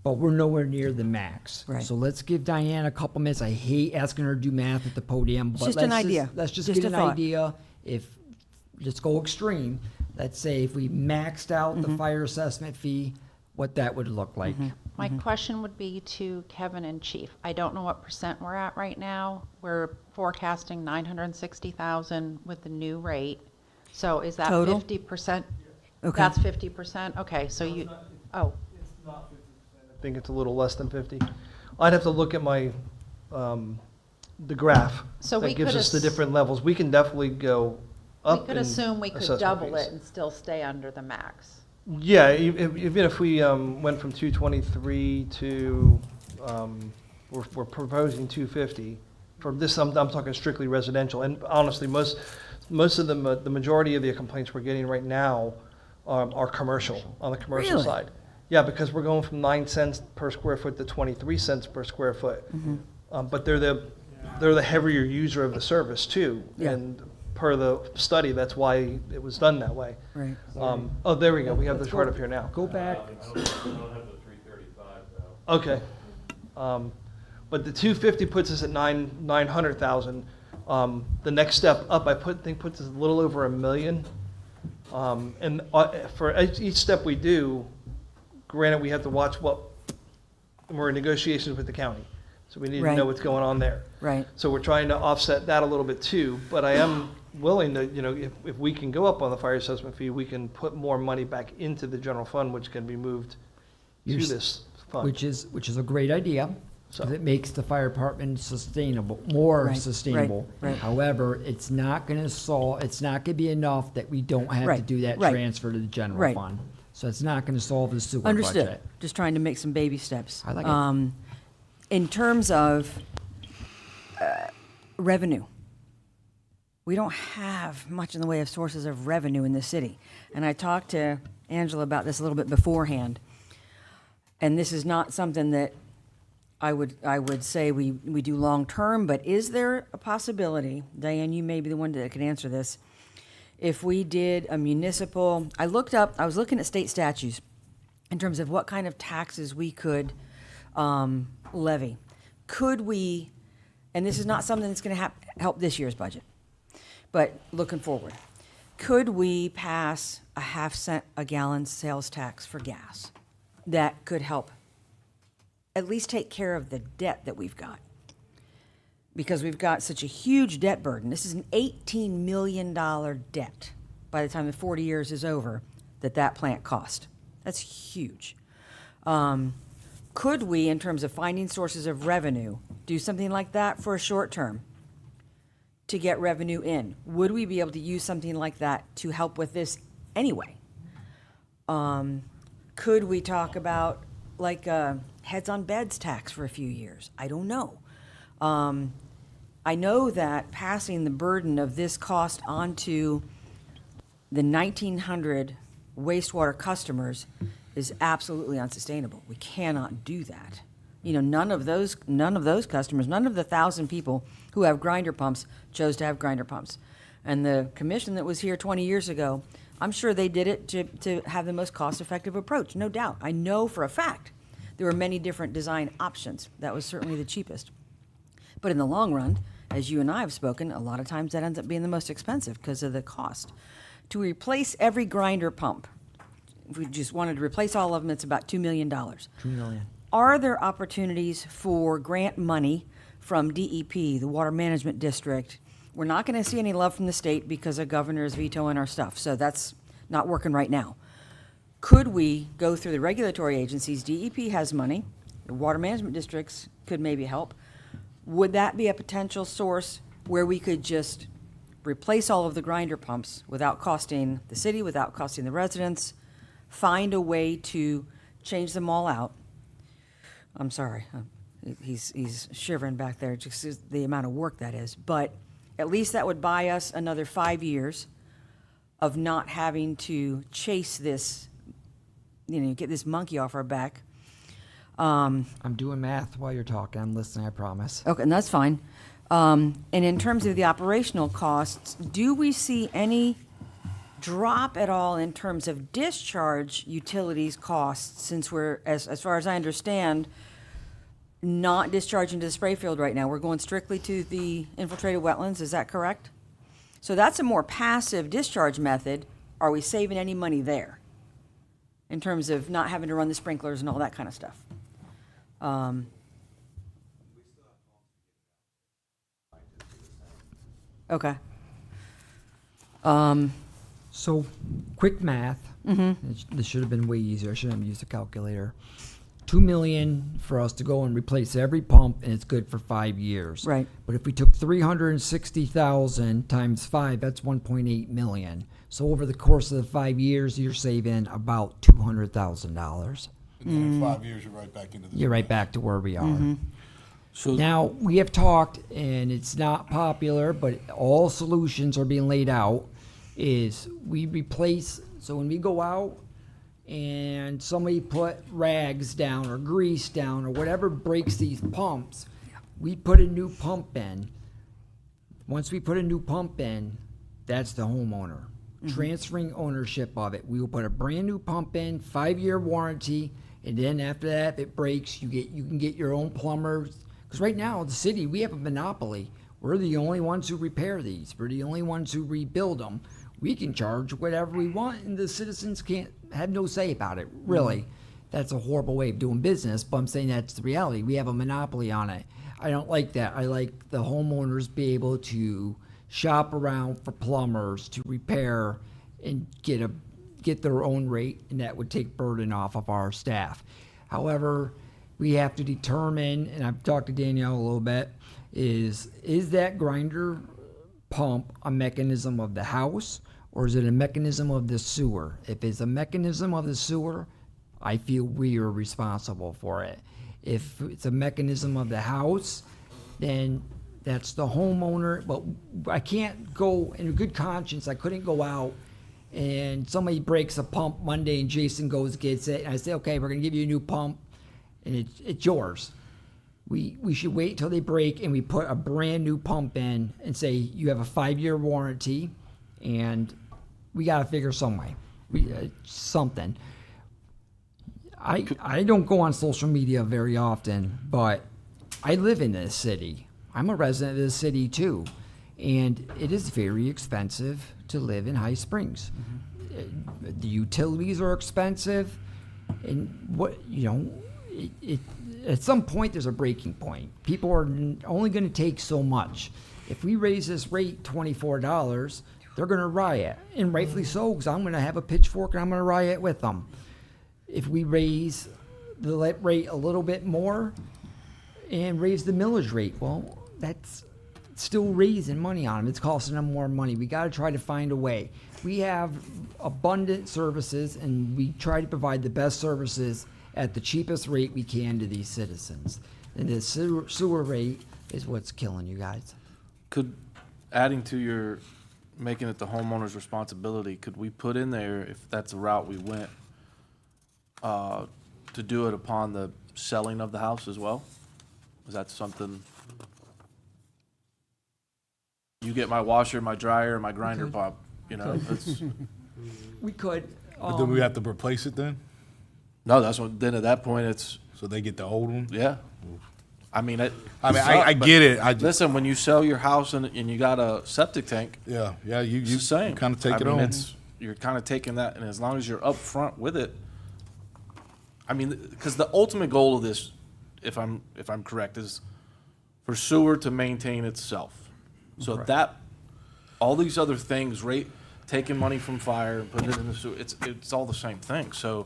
but we're nowhere near the max. Right. So let's give Diane a couple minutes. I hate asking her to do math at the podium, but just an idea. Let's just Just get a an thought. idea. Let's go extreme. Let's say if we maxed out the fire assessment fee, what that would look like. My question would be to Kevin and Chief. I don't know what percent we're at right now. We're forecasting 960,000 with the new rate. So is that Total? 50%? Okay. That's 50%? Okay, so you, oh, I think it's a little less than 50. I'd have to look at my, the graph. So we that gives could us the ass- different levels. We can definitely go we up could in assume we could assessment double fees. it and still stay under the max. Yeah, even if we went from 223 to, we're proposing 250. For this, I'm talking strictly residential. And honestly, most of the majority of the complaints we're getting right now are commercial, on the commercial Really? side. Yeah, because we're going from 9 cents per square foot to 23 cents per square foot. But they're the heavier user of the service too. Yeah. And per the study, that's why it was done that way. Right. Oh, there we go. We have the Let's chart go- up here now. Go back. I don't have the 335 though. Okay. But the 250 puts us at 900,000. The next step up, I think puts us a little over $1 million. And for each step we do, granted, we have to watch we're in negotiations with the county. So we need to Right. know what's going on there. Right. So we're trying to offset that a little bit too, but I am willing to, if we can go up on the fire assessment fee, we can put more money back into the general fund, which can be moved to You're s- this fund. Which is a great idea, because So- it makes the fire department more Right, sustainable. right. However, it's not gonna be enough that we don't have to Right, do that right. transfer to the general Right. fund. So it's not gonna solve the sewer Understood. budget. Just trying to make some baby steps. I like it. In terms of revenue, we don't have much in the way of sources of revenue in the city. And I talked to Angela about this a little bit beforehand. And this is not something that I would say we do long-term, but is there a possibility, Diane, you may be the one that could answer this, if we did a municipal, I was looking at state statutes in terms of what kind of taxes we could levy. Could we, and this is not something that's going to help this year's budget, but looking forward, could we pass a 0.5 cent a gallon sales tax for gas that could help at least take care of the debt that we've got? Because we've got such a huge debt burden. This is an $18 million debt by the time the 40 years is over that plant cost. That's huge. Could we, in terms of finding sources of revenue, do something like that for a short term to get revenue in? Would we be able to use something like that to help with this anyway? Could we talk about like a heads on beds tax for a few years? I don't know. I know that passing the burden of this cost onto the 1,900 wastewater customers is absolutely unsustainable. We cannot do that. You know, none of those customers, none of the 1,000 people who have grinder pumps chose to have grinder pumps. And the commission that was here 20 years ago, I'm sure they did it to have the most cost-effective approach, no doubt. I know for a fact there were many different design options. That was certainly the cheapest. But in the long run, as you and I have spoken, a lot of times that ends up being the most expensive because of the cost. To replace every grinder pump, if we just wanted to replace all of them, it's about $2 million. $2 million. Are there opportunities for grant money from DEP, the Water Management District? We're not going to see any love from the state because the governor is vetoing our stuff, so that's not working right now. Could we go through the regulatory agencies? DEP has money. The Water Management Districts could maybe help. Would that be a potential source where we could just replace all of the grinder pumps without costing the city, without costing the residents, find a way to change them all out? I'm sorry, he's shivering back there, just the amount of work that is. But at least that would buy us another 5 years of not having to chase this, get this monkey off our back. I'm doing math while you're talking. I'm listening, I promise. Okay, and that's fine. And in terms of the operational costs, do we see any drop at all in terms of discharge utilities costs, since we're, as far as I understand, not discharging to the spray field right now? We're going strictly to the infiltrated wetlands, is that correct? So that's a more passive discharge method. Are we saving any money there in terms of not having to run the sprinklers and all that kind of stuff? Okay. So, quick math. This should have been way easier. I shouldn't have used a calculator. $2 million for us to go and replace every pump, and it's good for 5 years. Right. But if we took 360,000 times 5, that's 1.8 million. So over the course of the 5 years, you're saving about $200,000. And then in 5 years, you're right back into the. You're right back to where we are. So Now, we have talked, and it's not popular, but all solutions are being laid out, is we replace, so when we go out and somebody put rags down or grease down or whatever breaks these pumps, we put a new pump in. Once we put a new pump in, that's the homeowner. Transferring ownership of it. We will put a brand new pump in, 5-year warranty, and then after that, if it breaks, you can get your own plumber. Because right now, the city, we have a monopoly. We're the only ones who repair these. We're the only ones who rebuild them. We can charge whatever we want, and the citizens can't have no say about it, really. That's a horrible way of doing business, but I'm saying that's the reality. We have a monopoly on it. I don't like that. I like the homeowners be able to shop around for plumbers to repair and get their own rate, and that would take burden off of our staff. However, we have to determine, and I've talked to Danielle a little bit, is that grinder pump a mechanism of the house, or is it a mechanism of the sewer? If it's a mechanism of the sewer, I feel we are responsible for it. If it's a mechanism of the house, then that's the homeowner. But I can't go, in good conscience, I couldn't go out and somebody breaks a pump Monday and Jason goes gets it, and I say, okay, we're gonna give you a new pump, and it's yours. We should wait till they break and we put a brand new pump in and say you have a 5-year warranty, and we got to figure some way. Something. I don't go on social media very often, but I live in this city. I'm a resident of this city too, and it is very expensive to live in High Springs. The utilities are expensive, and at some point there's a breaking point. People are only going to take so much. If we raise this rate $24, they're going to riot, and rightfully so, because I'm going to have a pitchfork and I'm going to riot with them. If we raise the rate a little bit more and raise the millage rate, well, that's still raising money on them. It's costing them more money. We got to try to find a way. We have abundant services, and we try to provide the best services at the cheapest rate we can to these citizens. And the sewer rate is what's killing you guys. Could, adding to your, making it the homeowner's responsibility, could we put in there, if that's the route we went, to do it upon the selling of the house as well? Is that something? You get my washer, my dryer, my grinder pump, that's, We could. But then we have to replace it then? no, that's what, then at that point, it's, So they get the old one? yeah. I mean, I get it. Listen, when you sell your house and you got a septic tank, Yeah, you it's the same. kind of take I it mean, on. You're kind of taking that, and as long as you're upfront with it, I mean, because the ultimate goal of this, if I'm correct, is for sewer to maintain itself. So that, all these other things, taking money from fire and putting it in the sewer, it's all the same thing. So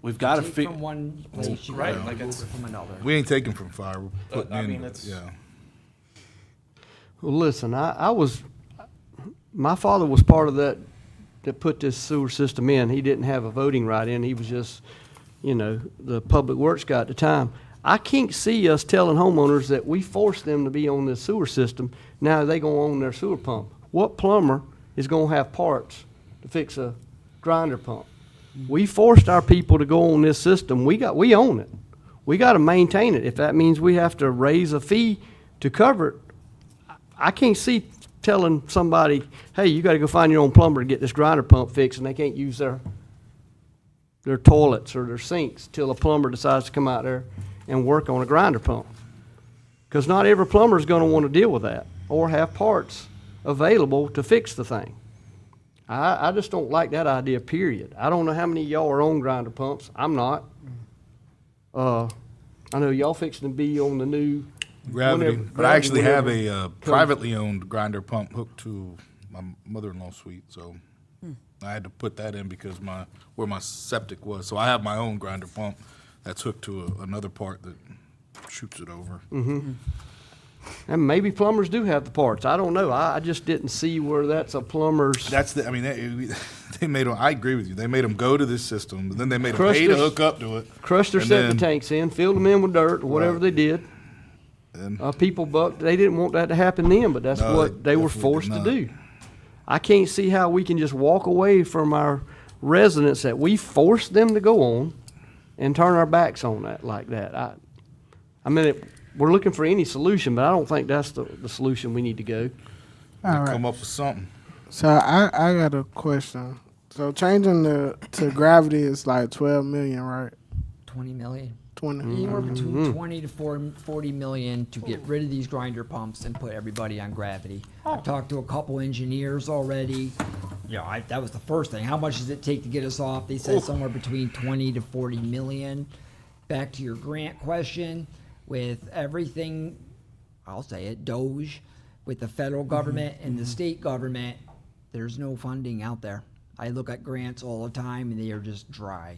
we've got to Take figure. from one place, you Right, gotta like move it's- it from another. We ain't taking from fire, we're putting I in, mean, it's- yeah. Well, listen, my father was part of that put this sewer system in. He didn't have a voting right in. He was just, the public works guy at the time. I can't see us telling homeowners that we forced them to be on this sewer system. Now they gonna own their sewer pump. What plumber is gonna have parts to fix a grinder pump? We forced our people to go on this system. We own it. We got to maintain it. If that means we have to raise a fee to cover it, I can't see telling somebody, hey, you got to go find your own plumber to get this grinder pump fixed, and they can't use their toilets or their sinks till a plumber decides to come out there and work on a grinder pump. Because not every plumber is going to want to deal with that or have parts available to fix the thing. I just don't like that idea, period. I don't know how many of y'all are on grinder pumps. I'm not. I know y'all fixing to be on the new Gravity, whenever- but I actually have whenever a privately owned grinder pump hooked to my mother-in-law's suite, so I had to put that in because where my septic was. So I have my own grinder pump that's hooked to another part that shoots it over. And maybe plumbers do have the parts. I don't know. I just didn't see where that's a plumber's. They made them, I agree with you, they made them go to this system, and then they made them Crushed pay to their- hook up to it. Crushed their and septic then- tanks in, filled them in with dirt, or whatever Right. they did. And People bucked. They didn't want that to happen then, but that's No, what they they were definitely forced did to not. do. I can't see how we can just walk away from our residents that we forced them to go on and turn our backs on that like that. I mean, we're looking for any solution, but I don't think that's the solution we need to go. All right. come up with something. So I got a question. So changing to gravity is like 12 million, right? 20 million. 20. Anywhere between 20 to 40 million to get rid of these grinder pumps and put everybody on gravity. I've talked to a couple engineers already. That was the first thing. How much does it take to get us off? They said somewhere between 20 to 40 million. Back to your grant question, with everything, I'll say it, Doge, with the federal government and the state government, there's no funding out there. I look at grants all the time and they are just dry.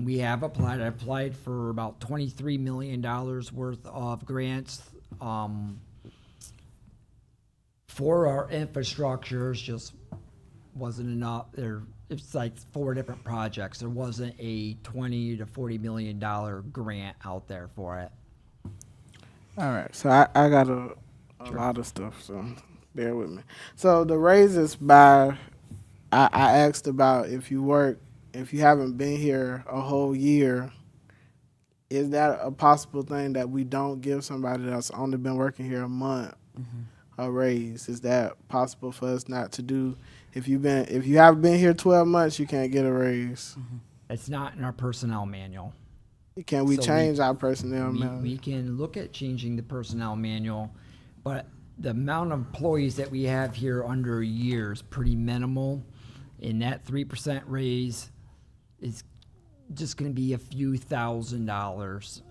We have applied. I applied for about $23 million worth of grants for our infrastructures. Just wasn't enough. It's like 4 different projects. There wasn't a $20 to $40 million grant out there for it. All right. So I got a lot of stuff, so bear with me. So the raises I asked about if you haven't been here a whole year, is that a possible thing that we don't give somebody that's only been working here a month a raise? Is that possible for us not to do? If you haven't been here 12 months, you can't get a raise. It's not in our personnel manual. Can we So change our personnel We manual? can look at changing the personnel manual, but the amount of employees that we have here under a year is pretty minimal. And that 3% raise is just gonna be a few $1,000s.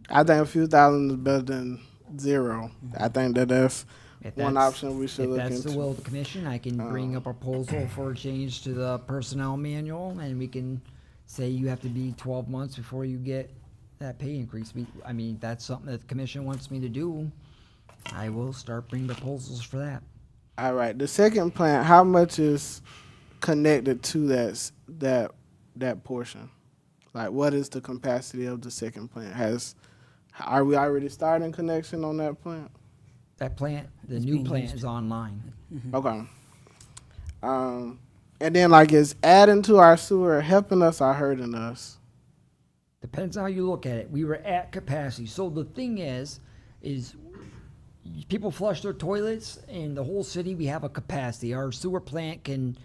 I think a few thousand is better than zero. I think that's If one that's- option we should If look that's the into. will of the commission, I can bring a proposal for a change to the personnel manual, and we can say you have to be 12 months before you get that pay increase. I mean, that's something that the commission wants me to do. I will start bringing proposals for that. All right. The second plant, how much is connected to that portion? Like, what is the capacity of the second plant? Are we already starting connection on that plant? That plant, the It's new being plant used. is online. Okay. And then, like, is adding to our sewer helping us or hurting us? Depends on how you look at it. We were at capacity. So the thing is people flush their toilets in the whole city. We have a capacity. Our sewer plant can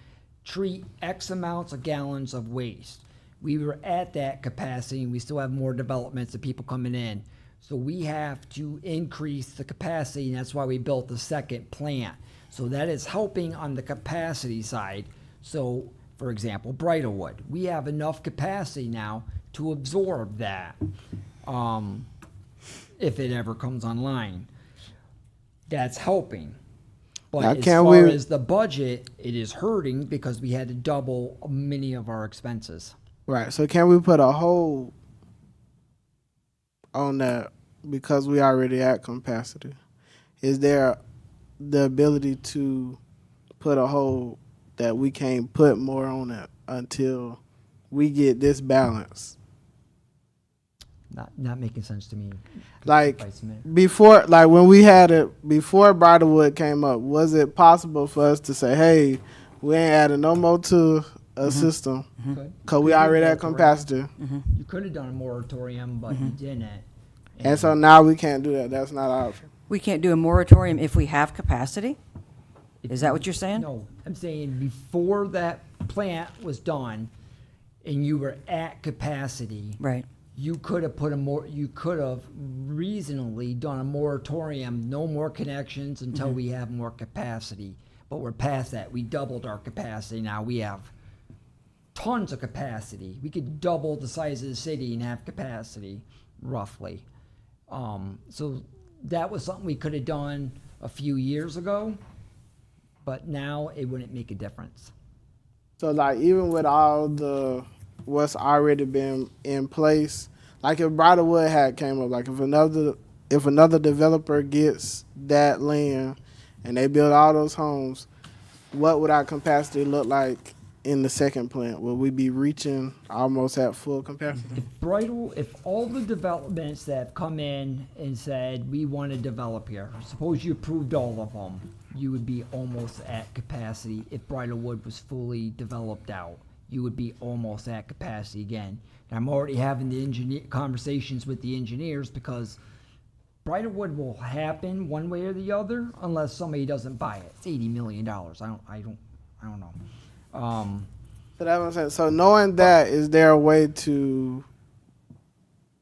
treat X amounts of gallons of waste. We were at that capacity, and we still have more developments of people coming in. So we have to increase the capacity, and that's why we built the second plant. So that is helping on the capacity side. So, for example, Bridlewood, we have enough capacity now to absorb that, if it ever comes online. That's helping. Now, But as can far we- as the budget, it is hurting because we had to double many of our expenses. Right. So can we put a hold on that because we already at capacity? Is there the ability to put a hold that we can't put more on it until we get this balance? Not making sense to me. Like Vice Mayor. before, like when we had it before Bridlewood came up, was it possible for us to say, "Hey, we ain't adding no more to a system Could- because we could do already a at moratorium. capacity"? You could have done a moratorium, but you didn't. And so now we can't do that. That's not an option. We can't do a moratorium if we have capacity? Is that what you're saying? No, I'm saying before that plant was done and you were at capacity, Right. you could have you could have reasonably done a moratorium, no more connections until we have more capacity. But we're past that. We doubled our capacity. Now we have tons of capacity. We could double the size of the city and have capacity, roughly. So that was something we could have done a few years ago, but now it wouldn't make a difference. So like even with all the what's already been in place, like if Bridlewood had came up, like if another developer gets that land and they build all those homes, what would our capacity look like in the second plant? Will we be reaching almost at full capacity? If all the developments that have come in and said, we want to develop here, suppose you approved all of them, you would be almost at capacity. If Bridlewood was fully developed out, you would be almost at capacity again. And I'm already having the conversations with the engineers because Bridlewood will happen one way or the other unless somebody doesn't buy it. It's $80 million. I don't know. So that's what I'm saying. So knowing that, is there a way to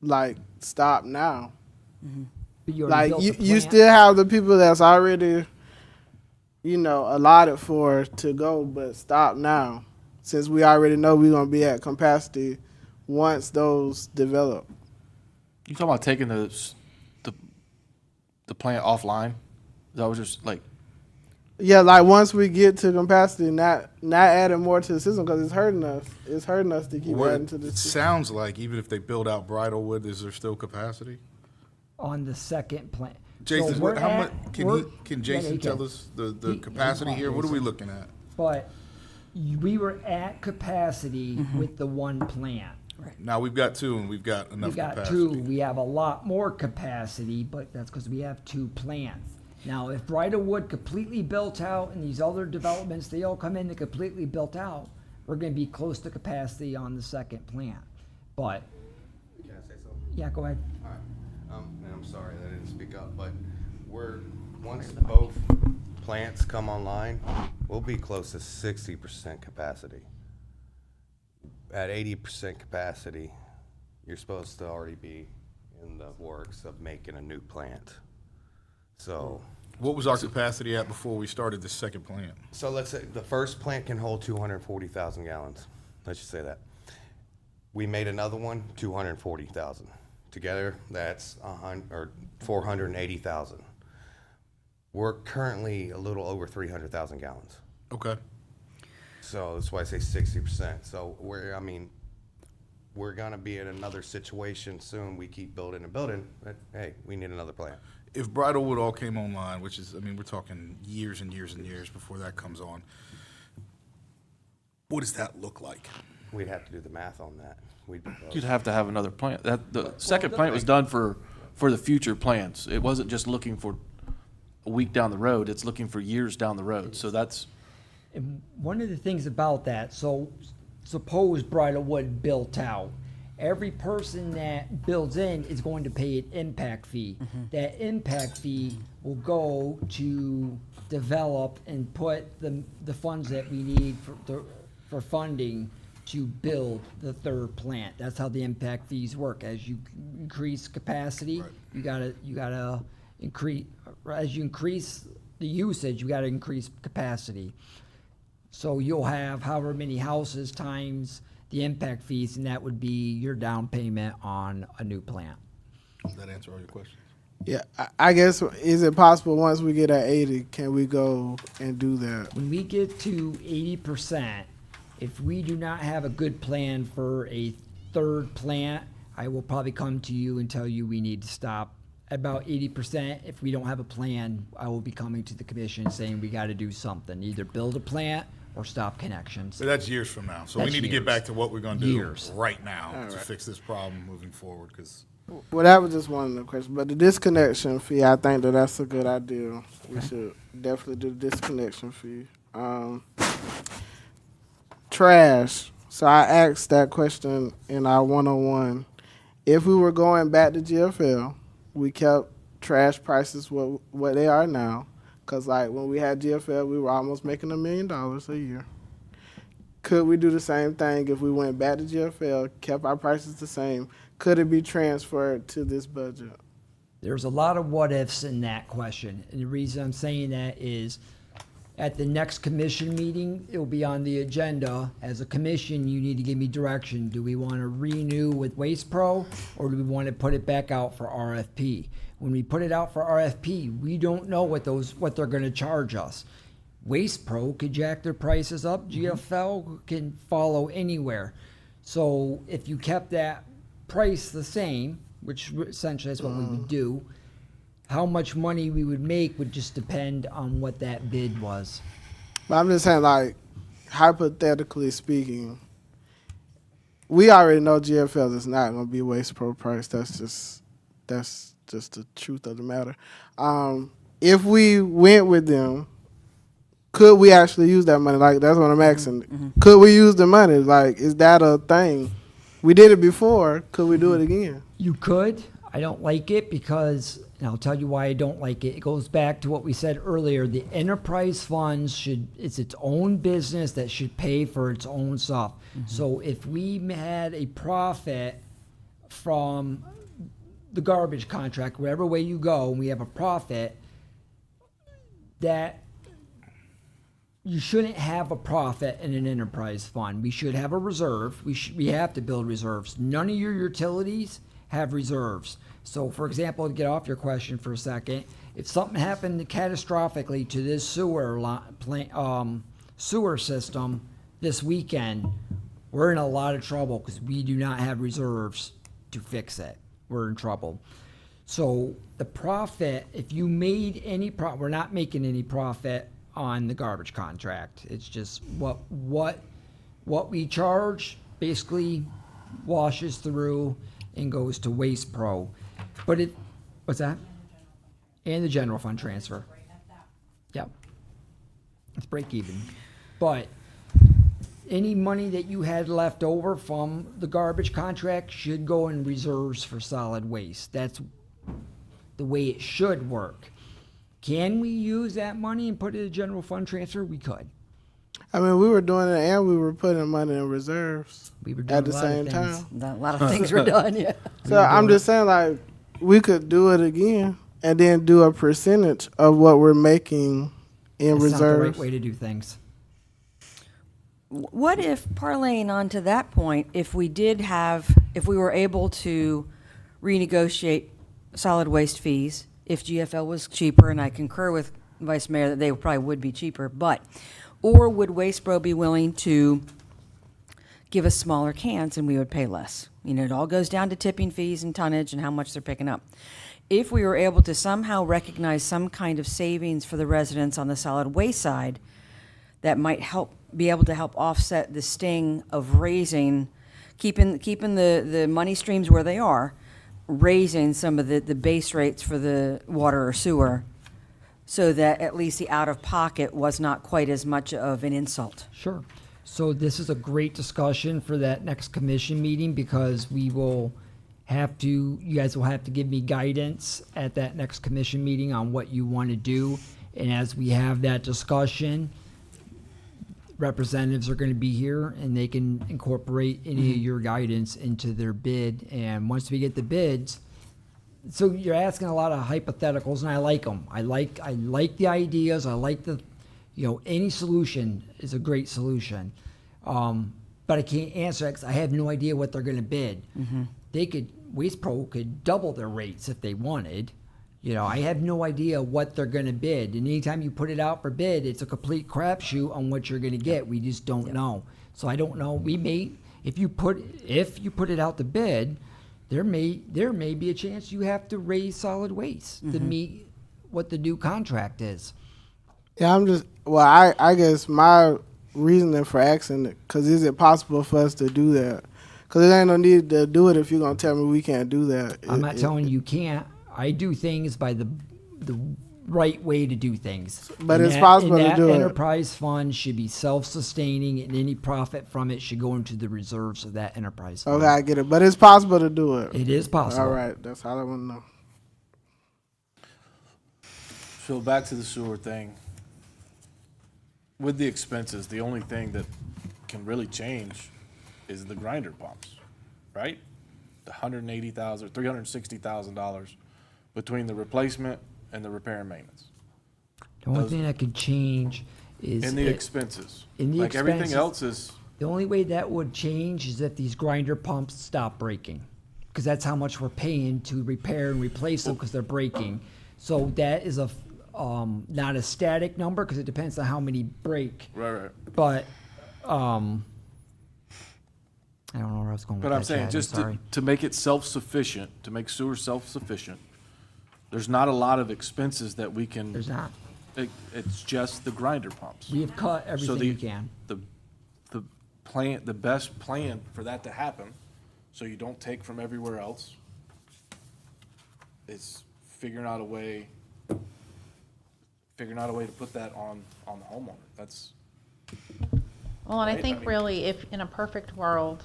like stop now? But you already Like built the you plant. still have the people that's already, allotted for to go, but stop now, since we already know we're gonna be at capacity once those develop. You talking about taking the plant offline? Is that what you're like? Yeah, like once we get to capacity, not adding more to the system because it's hurting us. It's hurting us to keep What adding to the it system. sounds like, even if they build out Bridlewood, is there still capacity? On the second plant. Jason, So we're how at- much, we're- can yeah, Jason he tell can. us the He- capacity here? What are we looking at? But we were at capacity Mm-hmm. with the one plant. Now, we've got two and we've got enough We got capacity. two, we have a lot more capacity, but that's because we have two plants. Now, if Bridlewood completely built out and these other developments, they all come in and completely built out, we're gonna be close to capacity on the second plant. But, Can I say something? Yeah, go ahead. All right, and I'm sorry that I didn't speak up, but once both plants come online, we'll be close to 60% capacity. At 80% capacity, you're supposed to already be in the works of making a new plant. So, What was our capacity at before we started the second plant? so let's say the first plant can hold 240,000 gallons. Let's just say that. We made another one, 240,000. Together, that's 480,000. We're currently a little over 300,000 gallons. Okay. So that's why I say 60%. So we're gonna be in another situation soon. We keep building and building, but hey, we need another plant. If Bridlewood all came online, which is, I mean, we're talking years and years and years before that comes on, what does that look like? We'd have to do the math on that. You'd have to have another plant. The second plant was done for the future plans. It wasn't just looking for a week down the road, it's looking for years down the road. So that's, And one of the things about that, so suppose Bridlewood built out. Every person that builds in is going to pay an impact fee. That impact fee will go to develop and put the funds that we need for funding to build the third plant. That's how the impact fees work. As you increase capacity, Right. you gotta increase, as you increase the usage, you gotta increase capacity. So you'll have however many houses times the impact fees, and that would be your down payment on a new plant. Does that answer all your questions? Yeah, I guess, is it possible once we get at 80, can we go and do that? When we get to 80%, if we do not have a good plan for a third plant, I will probably come to you and tell you we need to stop. About 80%, if we don't have a plan, I will be coming to the commission saying we gotta do something, either build a plant or stop connections. So that's years from now. So we That's need to get years. back to what we're gonna do Years. right now All to right. fix this problem moving forward, because Well, that was just one of the questions. But the disconnection fee, I think that's a good idea. We should definitely do the disconnection fee. Trash. So I asked that question in our 101. If we were going back to GFL, we kept trash prices what they are now. Because, like, when we had GFL, we were almost making $1 million a year. Could we do the same thing if we went back to GFL, kept our prices the same? Could it be transferred to this budget? There's a lot of what ifs in that question. And the reason I'm saying that is at the next commission meeting, it will be on the agenda. As a commission, you need to give me direction. Do we want to renew with Waste Pro, or do we want to put it back out for RFP? When we put it out for RFP, we don't know what they're going to charge us. Waste Pro could jack their prices up. GFL can follow anywhere. So if you kept that price the same, which essentially is what we would do, how much money we would make would just depend on what that bid was. But I'm just saying, like, hypothetically speaking, we already know GFL is not going to be Waste Pro price. That's just the truth of the matter. If we went with them, could we actually use that money? Like, that's what I'm asking. Could we use the money? Like, is that a thing? We did it before. Could we do it again? You could. I don't like it because, and I'll tell you why I don't like it. It goes back to what we said earlier. The enterprise funds it's its own business that should pay for its own stuff. So if we had a profit from the garbage contract, whatever way you go, and we have a profit, that you shouldn't have a profit in an enterprise fund. We should have a reserve. We have to build reserves. None of your utilities have reserves. So, for example, to get off your question for a second, if something happened catastrophically to this sewer system this weekend, we're in a lot of trouble because we do not have reserves to fix it. We're in trouble. So the profit, if you made any profit, we're not making any profit on the garbage contract. It's just what we charge basically washes through and goes to Waste Pro. But what's that? And the general fund transfer. Yep. It's break even. But any money that you had left over from the garbage contract should go in reserves for solid waste. That's the way it should work. Can we use that money and put it in a general fund transfer? We could. I mean, we were doing it and we were putting money in reserves We were doing at the a lot of same things. time. A lot of things were done, yeah. So I'm just saying, like, we could do it again and then do a percentage of what we're making in That's not the reserves. right way to do things. What if, parlaying on to that point, if we were able to renegotiate solid waste fees, if GFL was cheaper, and I concur with Vice Mayor that they probably would be cheaper, or would Waste Pro be willing to give us smaller cans and we would pay less? You know, it all goes down to tipping fees and tonnage and how much they're picking up. If we were able to somehow recognize some kind of savings for the residents on the solid waste side, that might be able to help offset the sting of keeping the money streams where they are, raising some of the base rates for the water or sewer, so that at least the out-of-pocket was not quite as much of an insult. Sure. So this is a great discussion for that next commission meeting, because you guys will have to give me guidance at that next commission meeting on what you want to do. And as we have that discussion, representatives are going to be here and they can incorporate any of your guidance into their bid. And once we get the bids, so you're asking a lot of hypotheticals, and I like them. I like the ideas. I like any solution is a great solution. But I can't answer it because I have no idea what they're going to bid. Waste Pro could double their rates if they wanted. I have no idea what they're going to bid. And anytime you put it out for bid, it's a complete crapshoot on what you're going to get. We just don't know. So I don't know. If you put it out to bid, there may be a chance you have to raise solid waste to meet what the new contract is. Yeah, I guess my reasoning for asking it, because is it possible for us to do that? Because it ain't no need to do it if you're going to tell me we can't do that. I'm not telling you can't. I do things by the right way to do things. But it's possible to do it. That enterprise fund should be self-sustaining, and any profit from it should go into the reserves of that enterprise fund. Okay, I get it. But it's possible to do it. It is possible. All right, that's all I want to know. So back to the sewer thing. With the expenses, the only thing that can really change is the grinder pumps, right? The $180,000, $360,000 between the replacement and the repair and maintenance. The only thing that could change is In the expenses. in the Like everything expenses. else is, The only way that would change is if these grinder pumps stop breaking, because that's how much we're paying to repair and replace them because they're breaking. So that is not a static number, because it depends on how many break. right. But I don't know where I was going with But that. I'm saying, Chad, just sorry. to make it self-sufficient, to make sewer self-sufficient, there's not a lot of expenses that we can. There's not. It's just the grinder pumps. We have cut So everything we can. The best plan for that to happen, so you don't take from everywhere else, is figuring out a way to put that on the homeowner. That's, Well, and I Right, think I mean- really, if in a perfect world,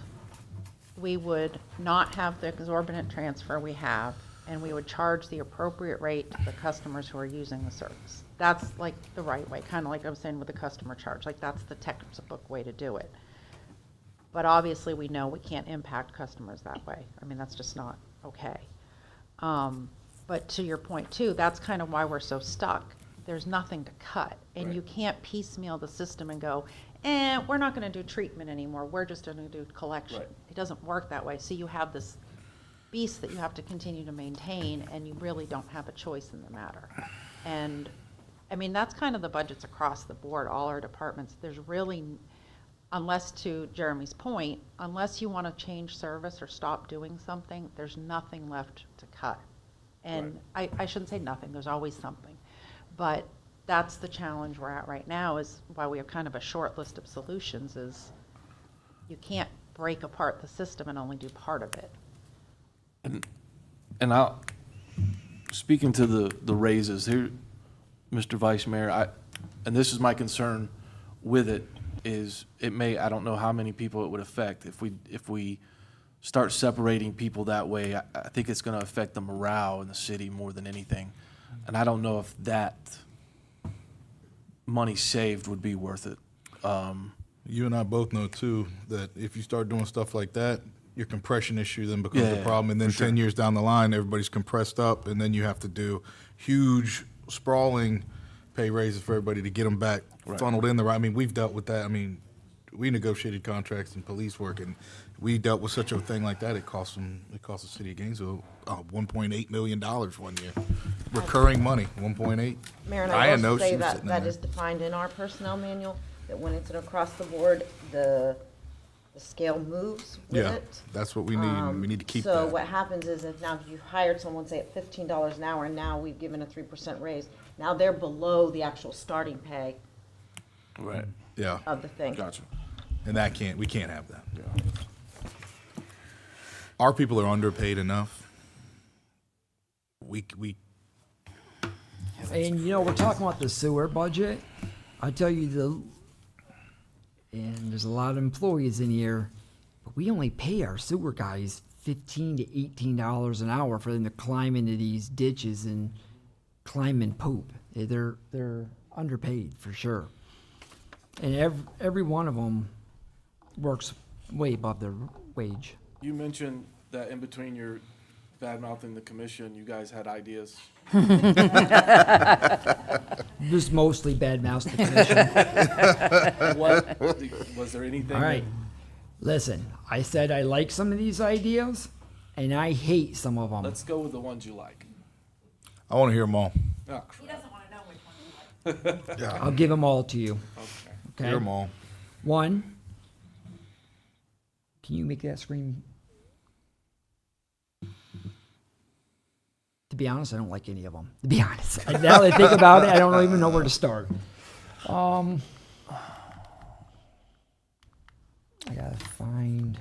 we would not have the exorbitant transfer we have, and we would charge the appropriate rate to the customers who are using the service. That's like the right way, kind of like I was saying with the customer charge, like that's the textbook way to do it. But obviously, we know we can't impact customers that way. I mean, that's just not okay. But to your point too, that's kind of why we're so stuck. There's nothing to cut, and you can't piecemeal the system and go, we're not going to do treatment anymore. We're just going to do collection. Right. It doesn't work that way. So you have this beast that you have to continue to maintain, and you really don't have a choice in the matter. And I mean, that's kind of the budgets across the board, all our departments. There's really, unless, to Jeremy's point, unless you want to change service or stop doing something, there's nothing left to cut. And I shouldn't say nothing, there's always something. But that's the challenge we're at right now, is why we have kind of a short list of solutions, is you can't break apart the system and only do part of it. and speaking to the raises here, Mr. Vice Mayor, and this is my concern with it, is I don't know how many people it would affect. If we start separating people that way, I think it's gonna affect the morale in the city more than anything. And I don't know if that money saved would be worth it. You and I both know too that if you start doing stuff like that, your compression issue then becomes a problem, and then 10 years down the line, everybody's compressed up, and then you have to do huge, sprawling pay raises for everybody to get them back funneled in the right. I mean, we've dealt with that. I mean, we negotiated contracts in police work, and we dealt with such a thing like that. It cost the city of Gainesville $1.8 million 1 year, recurring money, 1.8. Mayor, and I I didn't know will she say was that sitting in that there. is defined in our personnel manual, that when it's an across the board, the scale moves with Yeah, it. that's what we need, and we need to keep So that. what happens is if now you hired someone, say at $15 an hour, and now we've given a 3% raise, now they're below the actual starting pay Right. Yeah, of the thing. Gotcha. and we can't have that. Our people are underpaid enough. We And you know, we're talking about the sewer budget. I tell you and there's a lot of employees in here, but we only pay our sewer guys $15 to $18 an hour for them to climb into these ditches and climb and poop. They're underpaid for sure. And every one of them works way above their wage. You mentioned that in between your bad mouthing the commission, you guys had ideas. Just mostly bad mouths the commission. What, was there anything? All right. Listen, I said I like some of these ideas, and I hate some of them. Let's go with the ones you like. I want to hear them all. Oh, He doesn't want to know which one you like. Yeah, I'll give them all to you. okay. Okay. hear them all. One. Can you make that screen? To be honest, I don't like any of them. To be honest, now that I think about it, I don't even know where to start. I gotta find.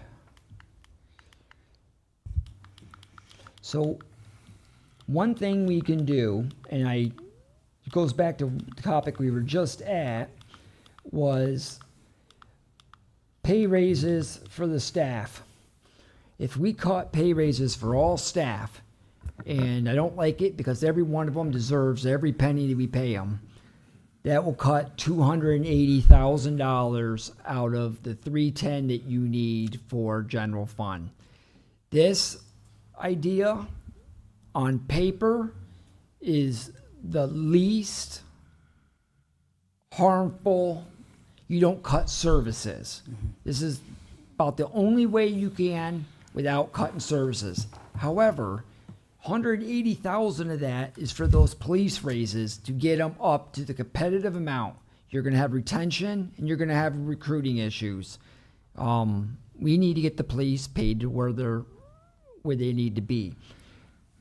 So, one thing we can do, and it goes back to the topic we were just at, was pay raises for the staff. If we caught pay raises for all staff, and I don't like it because every one of them deserves every penny that we pay them, that will cut $280,000 out of the $310 that you need for general fund. This idea on paper is the least harmful. You don't cut services. This is about the only way you can without cutting services. However, 180,000 of that is for those police raises to get them up to the competitive amount. You're going to have retention and you're going to have recruiting issues. We need to get the police paid to where they need to be.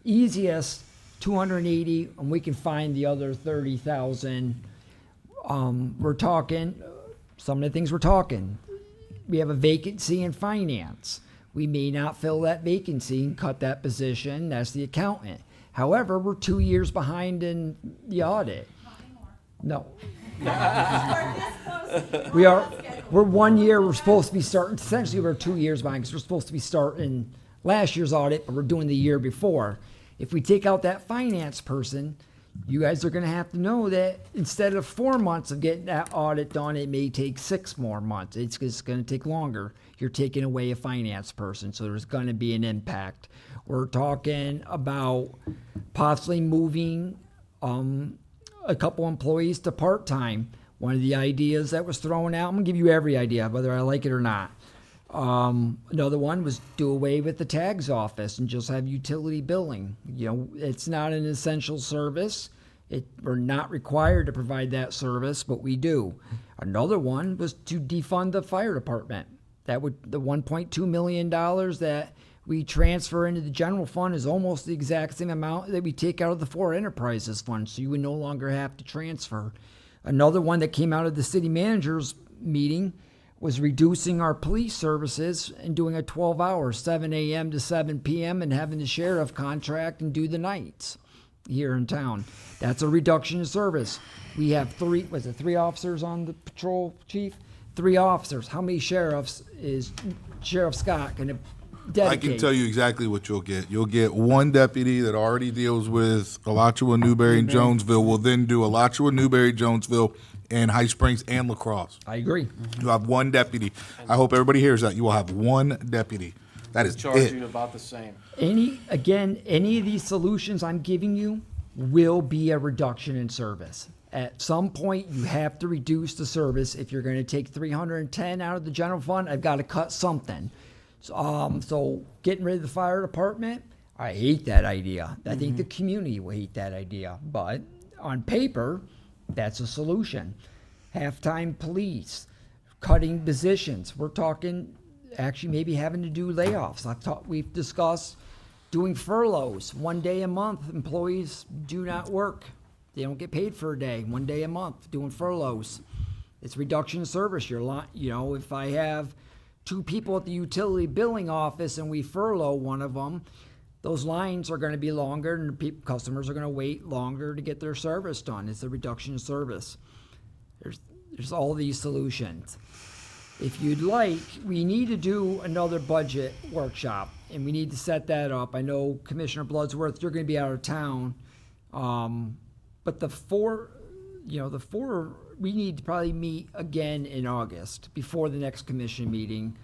Easiest 280, and we can find the other 30,000. We're talking some of the things we're talking. We have a vacancy in finance. We may not fill that vacancy and cut that position. That's the accountant. However, we're 2 years behind in the audit. No. We're 1 year. We're supposed to be starting. Essentially, we're 2 years behind because we're supposed to be starting last year's audit, but we're doing the year before. If we take out that finance person, you guys are going to have to know that instead of 4 months of getting that audit done, it may take 6 more months. It's just going to take longer. You're taking away a finance person, so there's going to be an impact. We're talking about possibly moving a couple employees to part-time. One of the ideas that was thrown out, I'm going to give you every idea, whether I like it or not. Another one was do away with the tags office and just have utility billing. You know, it's not an essential service. We're not required to provide that service, but we do. Another one was to defund the fire department. The $1.2 million that we transfer into the general fund is almost the exact same amount that we take out of the 4 enterprises fund, so you would no longer have to transfer. Another one that came out of the city manager's meeting was reducing our police services and doing a 12-hour, 7 a.m. to 7 p.m. and having the sheriff contract and do the nights here in town. That's a reduction in service. We have 3 officers on the patrol, chief? 3 officers. How many sheriffs is Sheriff Scott going to dedicate? I can tell you exactly what you'll get. You'll get one deputy that already deals with Alachua, Newberry, and Jonesville. Will then do Alachua, Newberry, Jonesville, and High Springs and La Crosse. I agree. You have one deputy. I hope everybody hears that. You will have one deputy. That is Charge it. you about the same. Any of these solutions I'm giving you will be a reduction in service. At some point, you have to reduce the service. If you're going to take 310 out of the general fund, I've got to cut something. So getting rid of the fire department, I hate that idea. I think the community will hate that idea. But on paper, that's a solution. Halftime police, cutting positions. We're talking actually maybe having to do layoffs. We've discussed doing furloughs. 1 day a month, employees do not work. They don't get paid for a day. 1 day a month, doing furloughs. It's reduction in service. If I have 2 people at the utility billing office and we furlough one of them, those lines are going to be longer and customers are going to wait longer to get their service done. It's a reduction in service. There's all these solutions. If you'd like, we need to do another budget workshop, and we need to set that up. I know Commissioner Bloodsworth, you're going to be out of town, but the four, we need to probably meet again in August before the next commission meeting.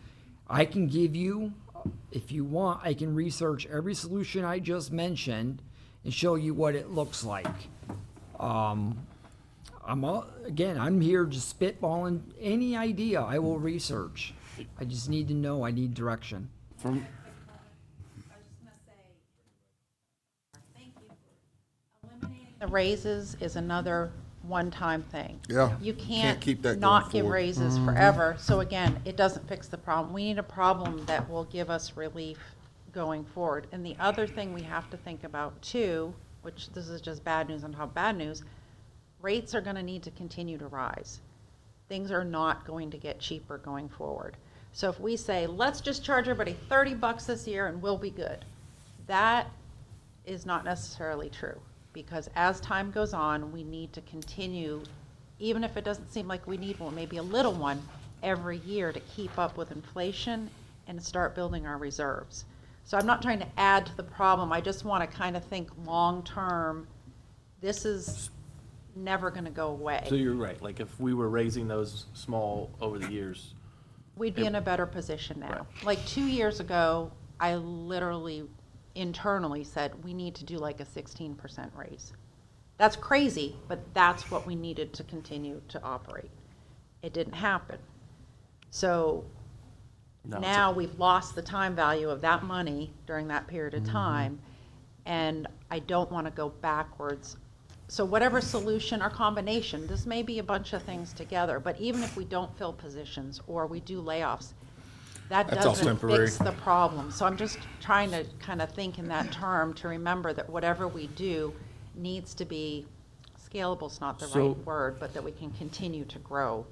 I can give you, if you want, I can research every solution I just mentioned and show you what it looks like. I'm here just spitballing any idea. I will research. I just need to know. I need direction. From, The raises is another one-time thing. Yeah. You Can't keep that going not give forward. raises forever. So again, it doesn't fix the problem. We need a problem that will give us relief going forward. And the other thing we have to think about too, which this is just bad news on top of bad news, rates are going to need to continue to rise. Things are not going to get cheaper going forward. So if we say, let's just charge everybody $30 this year and we'll be good, that is not necessarily true. Because as time goes on, we need to continue, even if it doesn't seem like we need one, maybe a little one, every year to keep up with inflation and start building our reserves. So I'm not trying to add to the problem. I just want to kind of think long-term. This is never going to go away. so you're right, like if we were raising those small over the years, We'd be in a better position now. Like 2 years ago, I literally internally said, we need to do like a 16% raise. That's crazy, but that's what we needed to continue to operate. It didn't happen. So now we've lost the time value of that money during that period of time, and I don't want to go backwards. So whatever solution or combination, this may be a bunch of things together, but even if we don't fill positions or we do layoffs, that That's all doesn't temporary. fix the problem. So I'm just trying to kind of think in that term to remember that whatever we do needs to be scalable, is not the So- right word, but that we can continue to grow.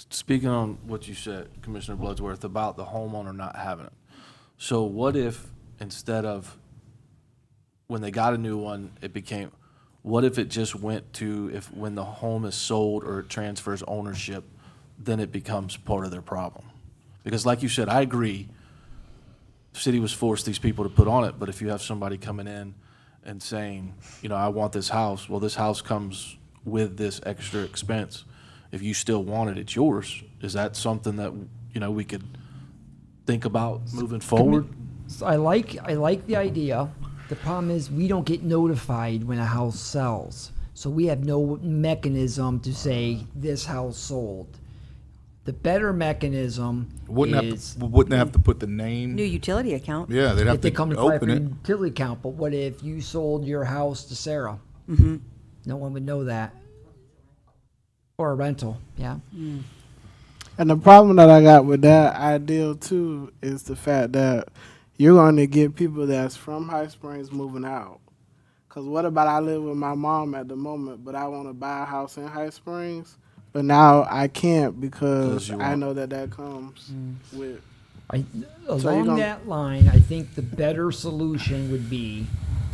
speaking on what you said, Commissioner Bloodsworth, about the homeowner not having it. So what if instead of, when they got a new one, what if it just went to, when the home is sold or it transfers ownership, then it becomes part of their problem? Because like you said, I agree, the city was forced these people to put on it, but if you have somebody coming in and saying, I want this house, well, this house comes with this extra expense. If you still want it, it's yours. Is that something that, we could think about moving forward? So I like the idea. The problem is we don't get notified when a house sells. So we have no mechanism to say this house sold. The better mechanism Wouldn't is have to put the name. New utility account. Yeah, they'd have if they to come to apply for open a it. utility account. But what if you sold your house to Sarah? No one would know that. Or a rental, yeah. And the problem that I got with that ideal too is the fact that you're going to get people that's from High Springs moving out. Because what about I live with my mom at the moment, but I want to buy a house in High Springs, but now I can't because I know that comes with. Along that line, I think the better solution would be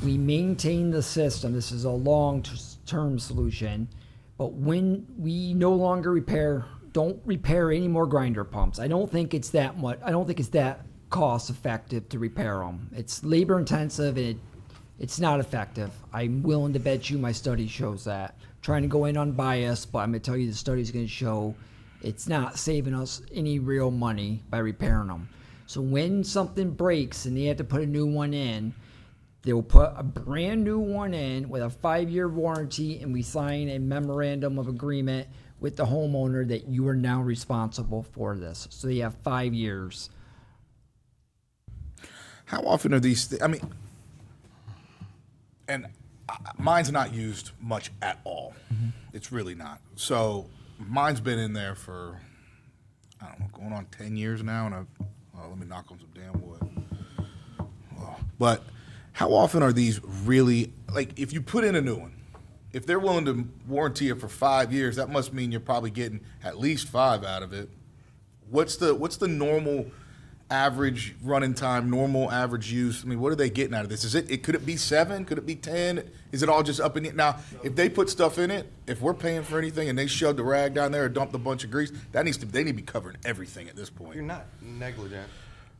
we maintain the system. This is a long-term solution, but when we no longer repair don't repair any more grinder pumps. I don't think it's that much. I don't think it's that cost effective to repair them. It's labor intensive and it's not effective. I'm willing to bet you my study shows that. Trying to go in unbiased, but I'm gonna tell you the study's gonna show it's not saving us any real money by repairing them. So when something breaks and they have to put a new one in, they'll put a brand new one in with a 5-year warranty, and we sign a memorandum of agreement with the homeowner that you are now responsible for this. So you have 5 years. How often are these, I mean, and mine's not used much at all. It's really not. So mine's been in there for, I don't know, going on 10 years now, and let me knock on some damn wood. But how often are these really, like, if you put in a new one, if they're willing to warranty it for 5 years, that must mean you're probably getting at least 5 out of it. What's the normal average running time, normal average use? I mean, what are they getting out of this? Could it be 7? Could it be 10? Is it all just up in it? Now, if they put stuff in it, if we're paying for anything and they shoved the rag down there or dumped a bunch of grease, they need to be covering everything at this point. You're not negligent.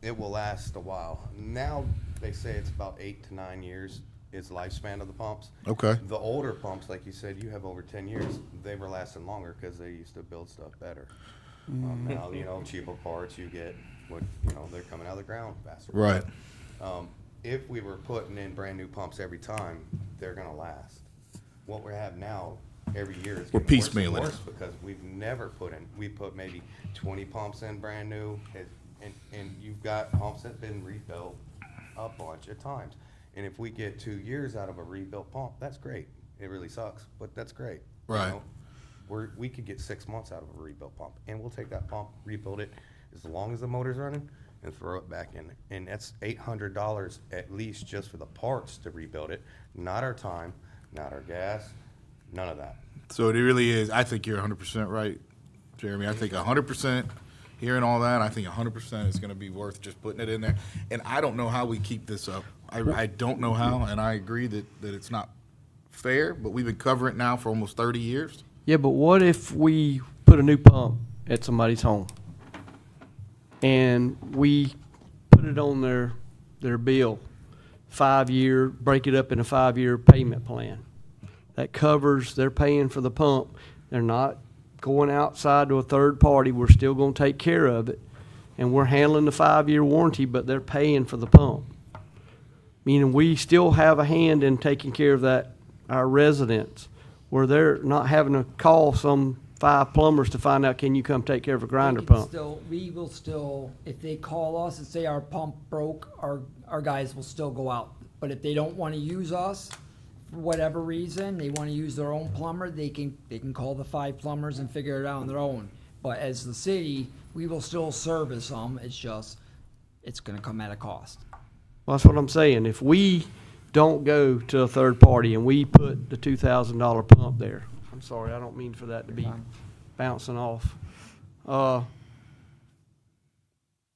It will last a while. Now they say it's about 8 to 9 years is lifespan of the pumps. Okay. The older pumps, like you said, you have over 10 years. They were lasting longer because they used to build stuff better. Now, cheaper parts, you get what, they're coming out of the ground faster. Right. If we were putting in brand new pumps every time, they're gonna last. What we have now, every year is We're getting worse and piecemealing it. worse because we've never we put maybe 20 pumps in brand new, and you've got pumps that have been rebuilt a bunch of times. And if we get 2 years out of a rebuilt pump, that's great. It really sucks, but that's great. Right. We could get 6 months out of a rebuilt pump, and we'll take that pump, rebuild it as long as the motor's running, and throw it back in. And that's $800 at least just for the parts to rebuild it, not our time, not our gas, none of that. So it really is, I think you're 100% right, Jeremy. I think 100%, hearing all that, I think 100% is going to be worth just putting it in there. And I don't know how we keep this up. I don't know how, and I agree that it's not fair, but we've been covering it now for almost 30 years. Yeah, but what if we put a new pump at somebody's home and we put it on their bill, 5-year, break it up in a 5-year payment plan that covers, they're paying for the pump. They're not going outside to a third party. We're still going to take care of it, and we're handling the 5-year warranty, but they're paying for the pump. Meaning we still have a hand in taking care of that, our residents, where they're not having to call some 5 plumbers to find out, can you come take care of a grinder pump? We will still, if they call us and say our pump broke, our guys will still go out. But if they don't want to use us, for whatever reason, they want to use their own plumber, they can call the 5 plumbers and figure it out on their own. But as the city, we will still service them. It's just, it's going to come at a cost. Well, that's what I'm saying. If we don't go to a third party and we put the $2,000 pump there, I'm sorry, I don't mean for that to be bouncing off.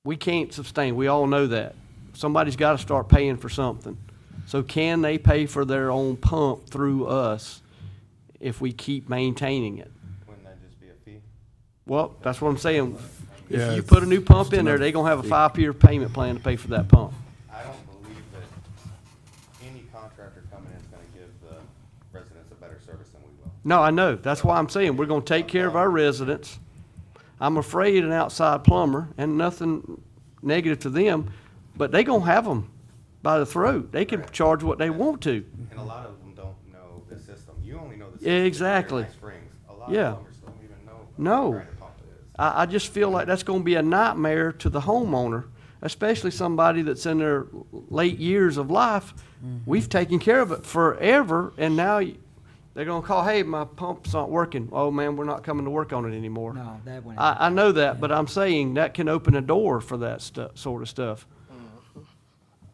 We can't sustain, we all know that. Somebody's got to start paying for something. So can they pay for their own pump through us if we keep maintaining it? Wouldn't that just be a fee? Well, that's what I'm saying. Yeah, If you put a new pump in there, they're going to have a 5-year payment plan to pay for that pump. I don't believe that any contractor coming in is gonna give the residents a better service than we will. No, I know. That's why I'm saying we're going to take care of our residents. I'm afraid an outside plumber, and nothing negative to them, but they going to have them by the throat. They can charge what they want to. And a lot of them don't know the system. You only know the system. Yeah, here in exactly. High Springs. A lot Yeah. of plumbers don't even know No. what a grinder pump is. I just feel like that's going to be a nightmare to the homeowner, especially somebody that's in their late years of life. We've taken care of it forever, and now they're going to call, hey, my pump's not working. Oh, man, we're not coming to work on it anymore. No, that wouldn't. I know that, but I'm saying that can open a door for that sort of stuff.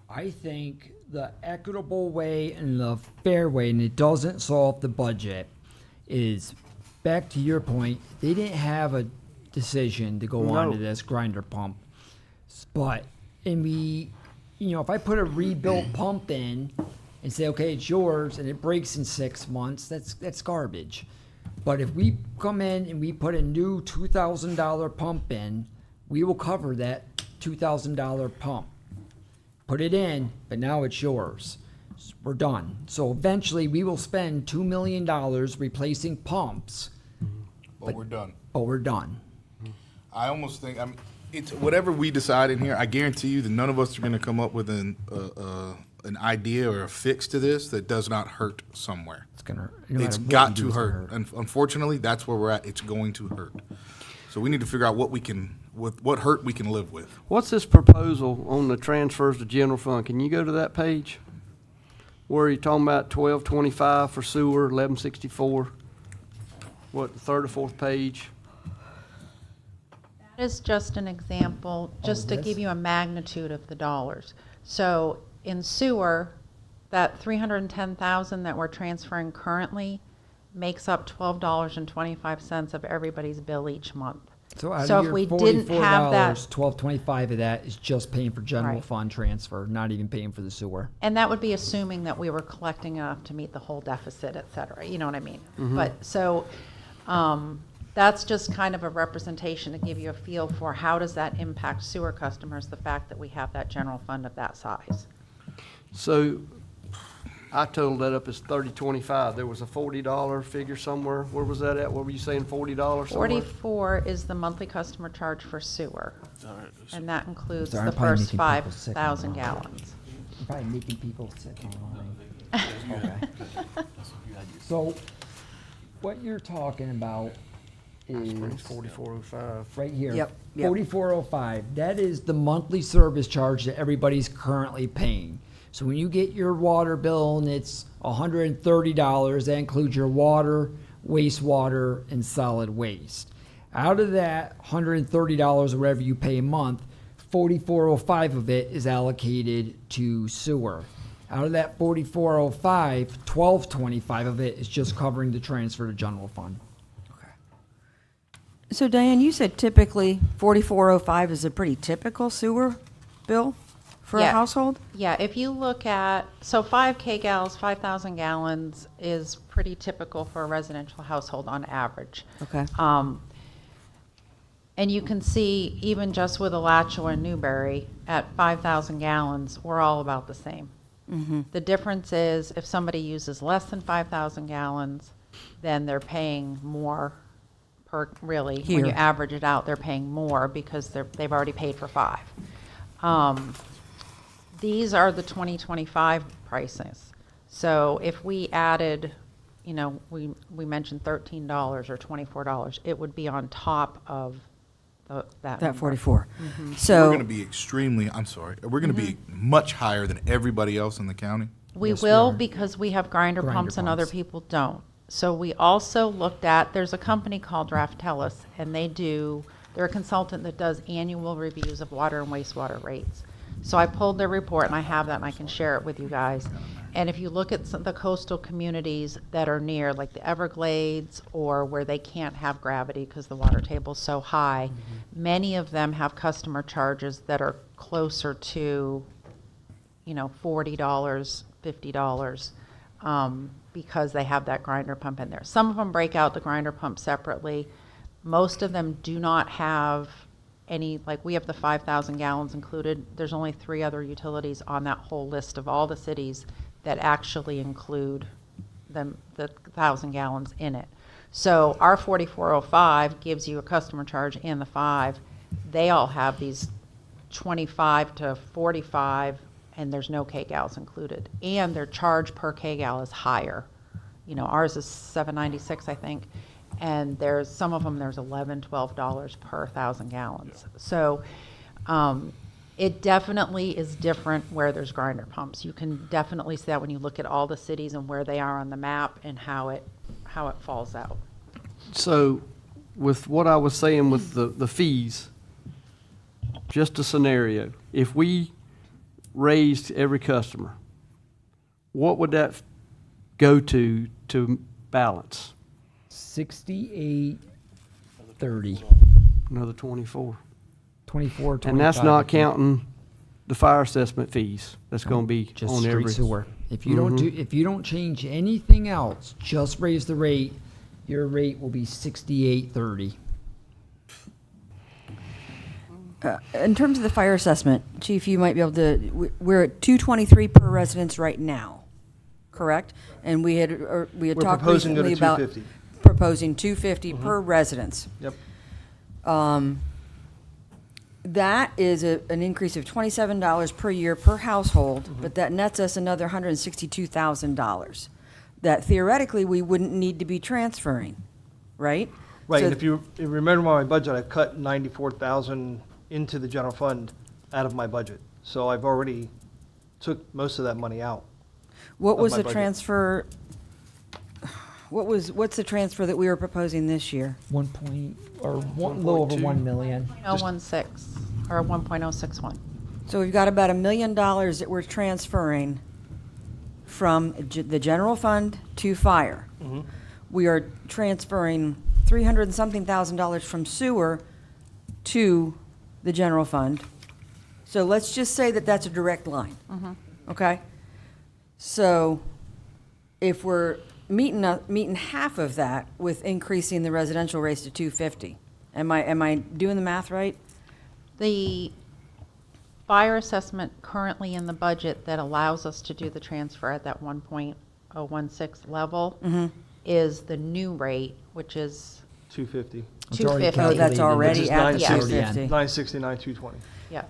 I think the equitable way and the fair way, and it doesn't solve the budget, is back to your point, they didn't have a decision to go on to this grinder pump. But, and we, if I put a rebuilt pump in and say, okay, it's yours, and it breaks in 6 months, that's garbage. But if we come in and we put a new $2,000 pump in, we will cover that $2,000 pump. Put it in, but now it's yours. We're done. So eventually, we will spend $2 million replacing pumps, But we're done. but we're done. I almost think, it's whatever we decide in here, I guarantee you that none of us are gonna come up with an idea or a fix to this that does not hurt somewhere. It's gonna. No It's matter what got you do, to it's gonna hurt. And unfortunately, that's where we're at. It's going to hurt. So we need to figure out what hurt we can live with. What's this proposal on the transfers to general fund? Can you go to that page? Where you're talking about 1225 for sewer, 1164? What, the third or fourth page? That is just an example, just to this? give you a magnitude of the dollars. So in sewer, that 310,000 that we're transferring currently makes up $12.25 of everybody's bill each month. So out So of if your we didn't have that, $12.25 of that is just paying for general Right. fund transfer, not even paying for the sewer. and that would be assuming that we were collecting enough to meet the whole deficit, et cetera, you know what I mean? But, so, that's just kind of a representation to give you a feel for how does that impact sewer customers, the fact that we have that general fund of that size. So I totaled that up as 3025. There was a $40 figure somewhere. Where was that at? What were you saying, $40 somewhere? 44 is the monthly customer charge for sewer, and that includes Sorry, I'm the probably first making people sick 5,000 online. gallons. You're probably making people sick online. Okay. So, what you're talking about is 4405. right here. Yep, yep. 4405. That is the monthly service charge that everybody's currently paying. So when you get your water bill and it's $130, that includes your water, wastewater, and solid waste. Out of that $130 or whatever you pay a month, 4405 of it is allocated to sewer. Out of that 4405, 1225 of it is just covering the transfer to general fund. So Diane, you said typically 4405 is a pretty typical sewer bill for a Yeah. household? Yeah, if you look at, so 5 K-gals, 5,000 gallons is pretty typical for a residential household on average. Okay. And you can see, even just with Alachua and Newberry, at 5,000 gallons, we're all about the same. The difference is, if somebody uses less than 5,000 gallons, then they're paying more per, really. When you Here. average it out, they're paying more because they've already paid for 5. These are the 2025 prices. So if we added, you know, we mentioned $13 or $24, it would be on top of that That number. 44. We're So, gonna be we're gonna be much higher than everybody else in the county. We Yes, we will are. because we have grinder Grinder pumps and other pumps. people don't. So we also looked at, there's a company called Draftellis, and they're a consultant that does annual reviews of water and wastewater rates. So I pulled their report, and I have that, and I can share it with you guys. And if you look at some of the coastal communities that are near, like the Everglades, or where they can't have gravity because the water table's so high, many of them have customer charges that are closer to, you know, $40, $50, because they have that grinder pump in there. Some of them break out the grinder pump separately. Most of them do not have any, like we have the 5,000 gallons included. There's only 3 other utilities on that whole list of all the cities that actually include the 1,000 gallons in it. So our 4405 gives you a customer charge and the 5. They all have these 25 to 45, and there's no K-gals included. And their charge per K-gal is higher. You know, ours is $7.96, I think, and there's some of them, there's $11, $12 per 1,000 gallons. So it definitely is different where there's grinder pumps. You can definitely see that when you look at all the cities and where they are on the map and how it falls out. So with what I was saying with the fees, just a scenario, if we raised every customer, what would that go to balance? 6830. Another 24. 24, 25. And that's not counting the fire assessment fees. That's going to be Just on straight every. sewer. If you don't change anything else, just raise the rate, your rate will be 68.30. In terms of the fire assessment, Chief, you might be able to, we're at 223 per residence right now, correct? And we had We're talked proposing to go recently to about 250. proposing 250 per residence. Yep. That is an increase of $27 per year per household, but that nets us another $162,000 that theoretically we wouldn't need to be transferring, right? Right, So- and if you remember my budget, I cut 94,000 into the general fund out of my budget. So I've already took most of that money out. What of was my the budget. transfer, what's the transfer that we were proposing this year? 1 point, or one, little over 1 million. 016 or 1.061. So we've got about $1 million that we're transferring from the general fund to fire. We are transferring 300 and something thousand dollars from sewer to the general fund. So let's just say that that's a direct line, okay? So if we're meeting half of that with increasing the residential rates to 250, am I doing the math right? The fire assessment currently in the budget that allows us to do the transfer at that 1.016 level is the new rate, which is 250, It's already 250. Oh, that's calculated. already is at the 960. 250. 969, 220. Yeah,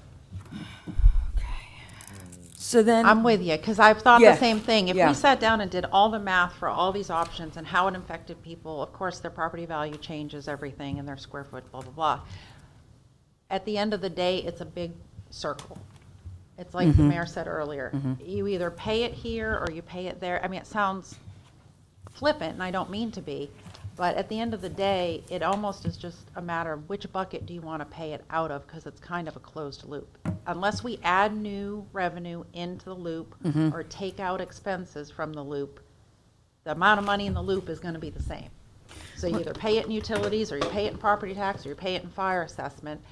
So then. I'm with you, because I've thought Yeah, the same thing. If yeah. we sat down and did all the math for all these options and how it affected people, of course, their property value changes everything and their square foot, blah, blah, blah. At the end of the day, it's a big circle. It's like the mayor said earlier. You either pay it here or you pay it there. I mean, it sounds flippant, and I don't mean to be, but at the end of the day, it almost is just a matter of which bucket do you want to pay it out of, because it's kind of a closed loop. Unless we add new revenue into the loop or take out expenses from the loop, the amount of money in the loop is going to be the same. So you either pay it in utilities, or you pay it in property tax, or you pay it in fire assessment,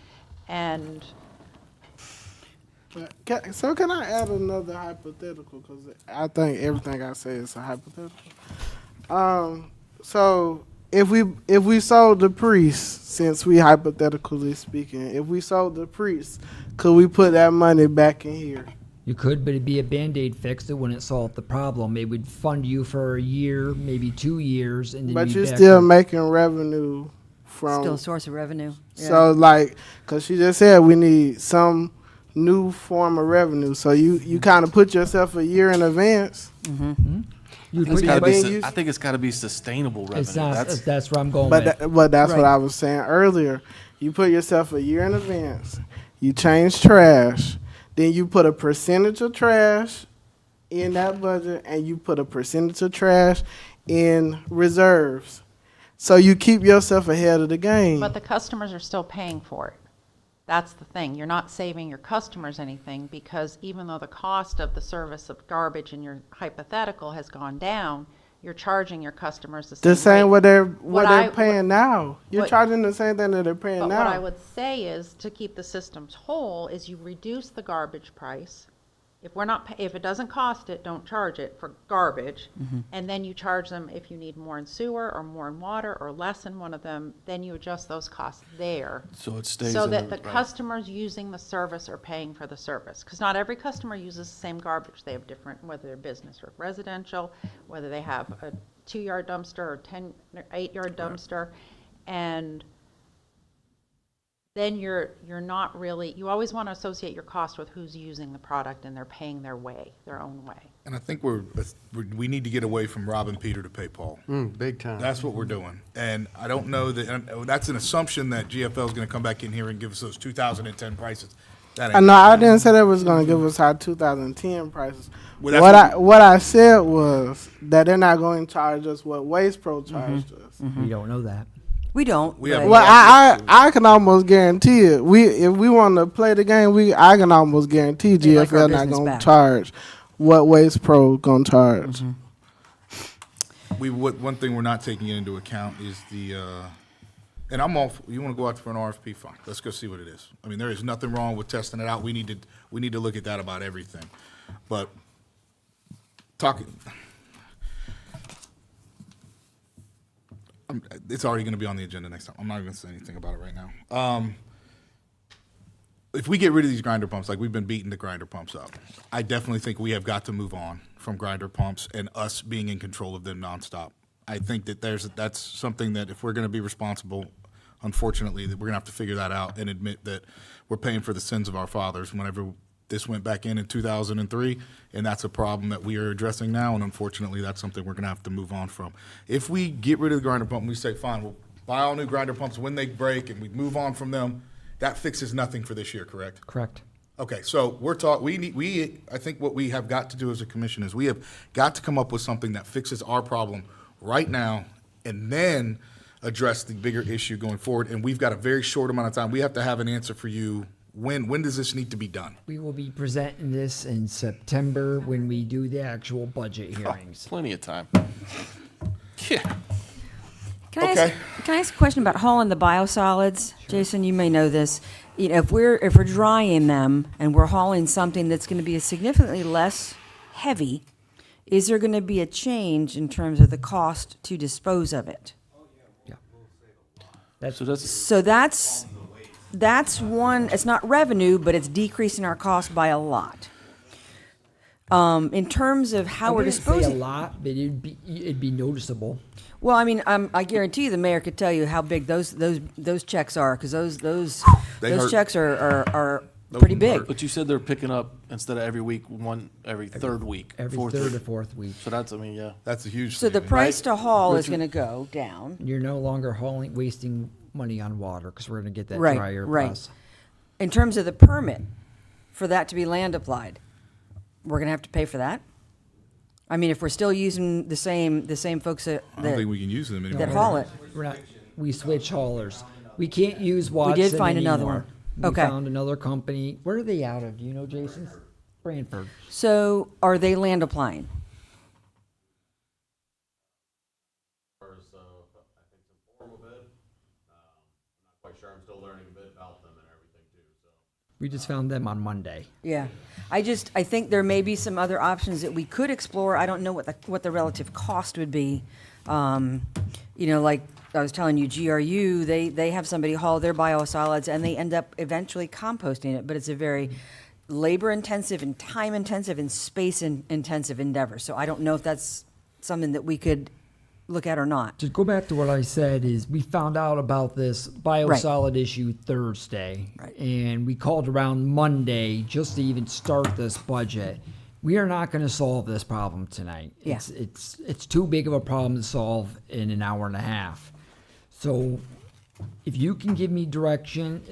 and So can I add another hypothetical? Because I think everything I say is a hypothetical. So if we sold the priest, since we hypothetically speaking, if we sold the priest, could we put that money back in here? You could, but it'd be a Band-Aid fix. It wouldn't solve the problem. It would fund you for a year, maybe 2 years, and then But you'd you're back still up. making revenue from. Still a source of revenue. Yeah. So like, cause she just said we need some new form of revenue. So you kind of put yourself a year in advance. You'd It's put gotta your- be then you- I think it's gotta be sustainable revenue. It's not, That's, that's where I'm going But with. but that's what Right. I was saying earlier. You put yourself a year in advance. You change trash. Then you put a percentage of trash in that budget, and you put a percentage of trash in reserves. So you keep yourself ahead of the game. but the customers are still paying for it. That's the thing. You're not saving your customers anything, because even though the cost of the service of garbage in your hypothetical has gone down, you're charging your customers the same The same rate. what they're What I- paying now. You're what- charging the same thing that they're paying But now. what I would say is, to keep the systems whole, is you reduce the garbage price. If we're not, if it doesn't cost it, don't charge it for garbage. And then you charge them if you need more in sewer or more in water or less in one of them, then you adjust those costs there. So it stays So in that the right. customers using the service are paying for the service. Because not every customer uses the same garbage. They have different, whether they're business or residential, whether they have a 2-yard dumpster or 8-yard dumpster. And then you're not really, you always want to associate your cost with who's using the product and they're paying their own way. and I think we need to get away from robbing Peter to pay Paul. Big time. That's what we're doing. And I don't know that, and that's an assumption that GFL is gonna come back in here and give us those 2010 prices. That ain't. I know I didn't say that was going to give us our 2010 prices. Well, that's what I said was that they're not going to charge us what Waste Pro charged us. We don't know that. We don't. We have but- Well, I can almost guarantee it. If we want to play the game, I can almost guarantee They like our GFL not business going back. to charge what Waste Pro going to charge. One thing we're not taking into account is the, and I'm all, you wanna go out for an RFP, fine, let's go see what it is. I mean, there is nothing wrong with testing it out, we need to look at that about everything. But, It's already gonna be on the agenda next time. I'm not gonna say anything about it right now. If we get rid of these grinder pumps, like we've been beating the grinder pumps up, I definitely think we have got to move on from grinder pumps and us being in control of them nonstop. I think that that's something that if we're gonna be responsible, unfortunately, that we're gonna have to figure that out and admit that we're paying for the sins of our fathers whenever this went back in 2003, and that's a problem that we are addressing now, and unfortunately, that's something we're gonna have to move on from. If we get rid of the grinder pump and we say, fine, we'll buy all new grinder pumps when they break and we move on from them, that fixes nothing for this year, correct? Correct. Okay, so I think what we have got to do as a commission is we have got to come up with something that fixes our problem right now and then address the bigger issue going forward. And we've got a very short amount of time. We have to have an answer for you. When does this need to be done? We will be presenting this in September when we do the actual budget hearings. Plenty of time. Yeah. Can I Okay. ask, can I ask a question about hauling the biosolids? Jason, you may know this. You know, if we're drying them and we're hauling something that's going to be significantly less heavy, is there going to be a change in terms of the cost to dispose of it? So that's, So that's one. It's not revenue, but it's decreasing our cost by a lot. In terms of how I we're wouldn't say a disposing. lot, but it'd be noticeable. Well, I mean, I guarantee you the mayor could tell you how big those checks are, because those They hurt. checks are Those pretty ones big. hurt. but you said they're picking up instead of every week, one every third week, Every fourth third week. or fourth week. So that's, I mean, yeah. That's a huge So the saving. price to haul is Richard- going to go down. You're no longer wasting money on water because we're going to get that Right, drier right. press. In terms of the permit for that to be land applied, we're going to have to pay for that. I mean, if we're still using the same folks that I don't think we can use them anymore. that haul it. We switch haulers. We can't use Watson did find another anymore. one. Okay. We found another company. Where are they out of? Do you know, Jason? Branford. So are they land applying? First, I think some formal bid. I'm not quite sure. I'm still learning a bit about them and everything too, so. We just found them on Monday. Yeah. I think there may be some other options that we could explore. I don't know what the relative cost would be. You know, like I was telling you, GRU, they have somebody haul their biosolids and they end up eventually composting it, but it's a very labor-intensive and time-intensive and space-intensive endeavor. So I don't know if that's something that we could look at or not. To go back to what I said is we found out about this biosolid issue Thursday. Right. And we called around Monday just to even start this budget. We are not going to solve this problem tonight. Yeah. It's too big of a problem to solve in an hour and a half. So if you can give me direction,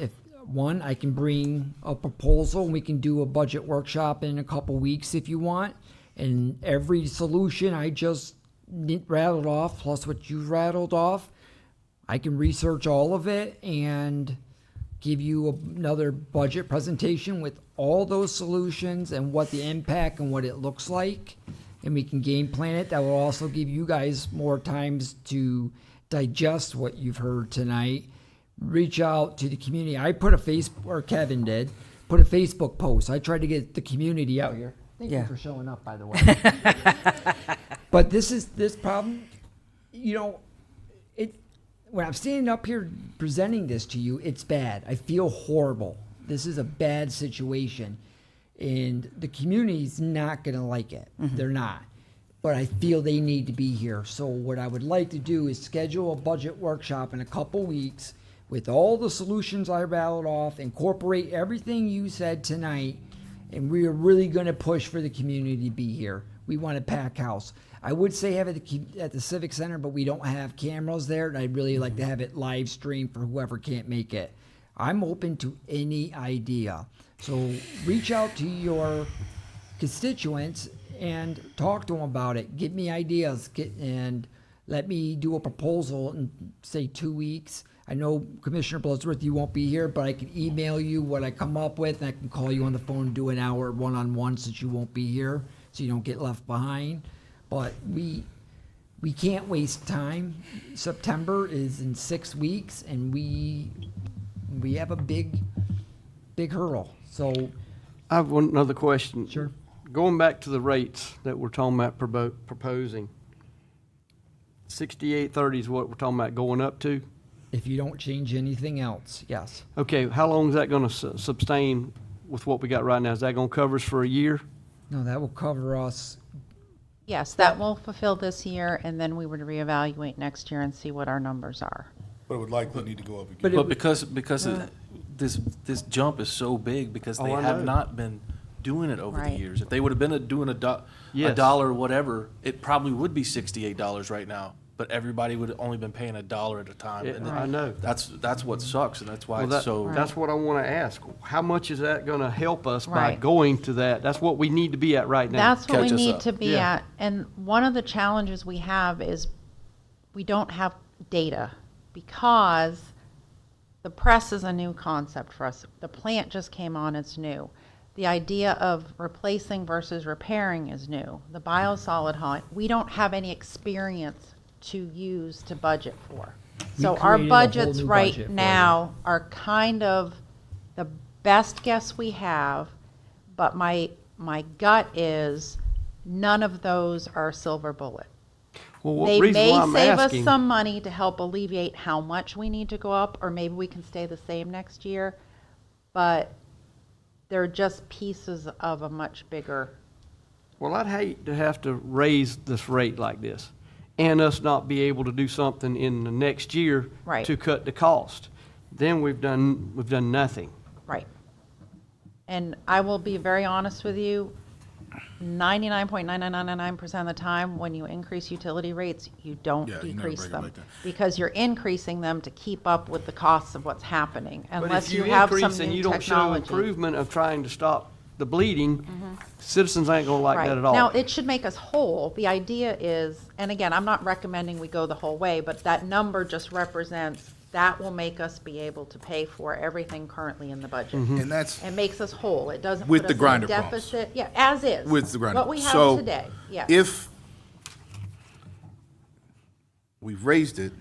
I can bring a proposal and we can do a budget workshop in a couple weeks if you want. And every solution I just rattled off, plus what you rattled off, I can research all of it and give you another budget presentation with all those solutions and what the impact and what it looks like. And we can game plan it. That will also give you guys more times to digest what you've heard tonight. Reach out to the community. I put a Kevin did, put a Facebook post. I tried to get the community out here. Thank Yeah. you for showing up, by the way. But this problem, you know, when I'm standing up here presenting this to you, it's bad. I feel horrible. This is a bad situation. And the community's not going to like it. They're not. But I feel they need to be here. So what I would like to do is schedule a budget workshop in a couple weeks with all the solutions I rattled off, incorporate everything you said tonight, and we are really going to push for the community to be here. We want a pack house. I would say have it at the Civic Center, but we don't have cameras there, and I'd really like to have it live streamed for whoever can't make it. I'm open to any idea. So reach out to your constituents and talk to them about it. Give me ideas, and let me do a proposal in, say, 2 weeks. I know, Commissioner Bloodsworth, you won't be here, but I can email you what I come up with, and I can call you on the phone and do an hour one-on-one since you won't be here, so you don't get left behind. But we can't waste time. September is in 6 weeks, and we have a big hurdle. So, I have one other question. Sure. Going back to the rates that we're talking about proposing. 6830 is what we're talking about going up to? If you don't change anything else, yes. Okay, how long is that gonna sustain with what we got right now? Is that gonna cover us for a year? No, that will cover us. Yes, that will fulfill this year, and then we would reevaluate next year and see what our numbers are. But it would likely need to go up again. But it But would- because this jump is so big, because they Oh, I have know. not been doing it over the Right. years. If they would have been doing a Yes. dollar or whatever, it probably would be $68 right now. But everybody would have only been paying $1 at a time. Yeah, And I know. That's what sucks, and that's why Well, it's so. that's what I wanna ask. How much is that gonna help us by Right. going to that? That's what we need to be at right now. That's what we Catch us need up. to be Yeah. at. And one of the challenges we have is we don't have data because the press is a new concept for us. The plant just came on, it's new. The idea of replacing versus repairing is new. The biosolid hunt, we don't have any experience to use to budget for. We So our created a whole budgets new right budget for you. now are kind of the best guess we have, but my gut is none of those are silver bullet. Well, what They reason may why I'm save us asking- some money to help alleviate how much we need to go up, or maybe we can stay the same next year, but they're just pieces of a much bigger, Well, I'd hate to have to raise this rate like this and us not be able to do something in the next year Right. to cut the cost. Then we've done nothing. right. And I will be very honest with you, 99.9999% of the time, when you increase utility rates, you don't Yeah, you never decrease bring it them. back down. Because you're increasing them to keep up with the costs of what's happening, But unless if you you have some increase and new you don't show technology. improvement of trying to stop the bleeding, citizens ain't gonna like that Right. at all. Now, it should make us whole. The idea is, and again, I'm not recommending we go the whole way, but that number just represents, that will make us be able to pay for everything currently in the budget. And that's It makes us whole. It doesn't With put the us in grinder a pumps. deficit. Yeah, as is. with the grinder. What we have So, today, yeah. If we raised it,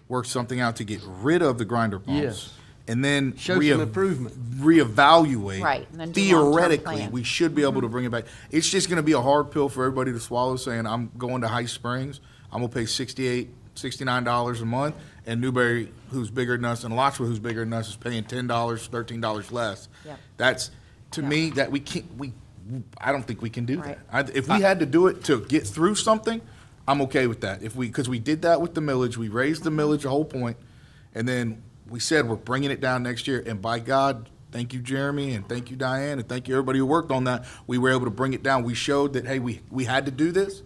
worked something out to get rid of the grinder pumps. Yes. And then Show some improvement. Right, reevaluate. and then do long-term Theoretically, plan. Mm-hmm. we should be able to bring it back. It's just gonna be a hard pill for everybody to swallow, saying, I'm going to High Springs, I'm gonna pay $68, $69 a month, and Newberry, who's bigger than us, and Locksville, who's bigger than us, is paying $10, $13 less. Yep. That's, to Yep. me, that I don't think we can do Right. that. If we had to do it to get through something, I'm okay with that. Because we did that with the millage, we raised the millage the whole point, and then we said we're bringing it down next year, and by God, thank you, Jeremy, and thank you, Diane, and thank you, everybody who worked on that. We were able to bring it down. We showed that, hey, we had to do this,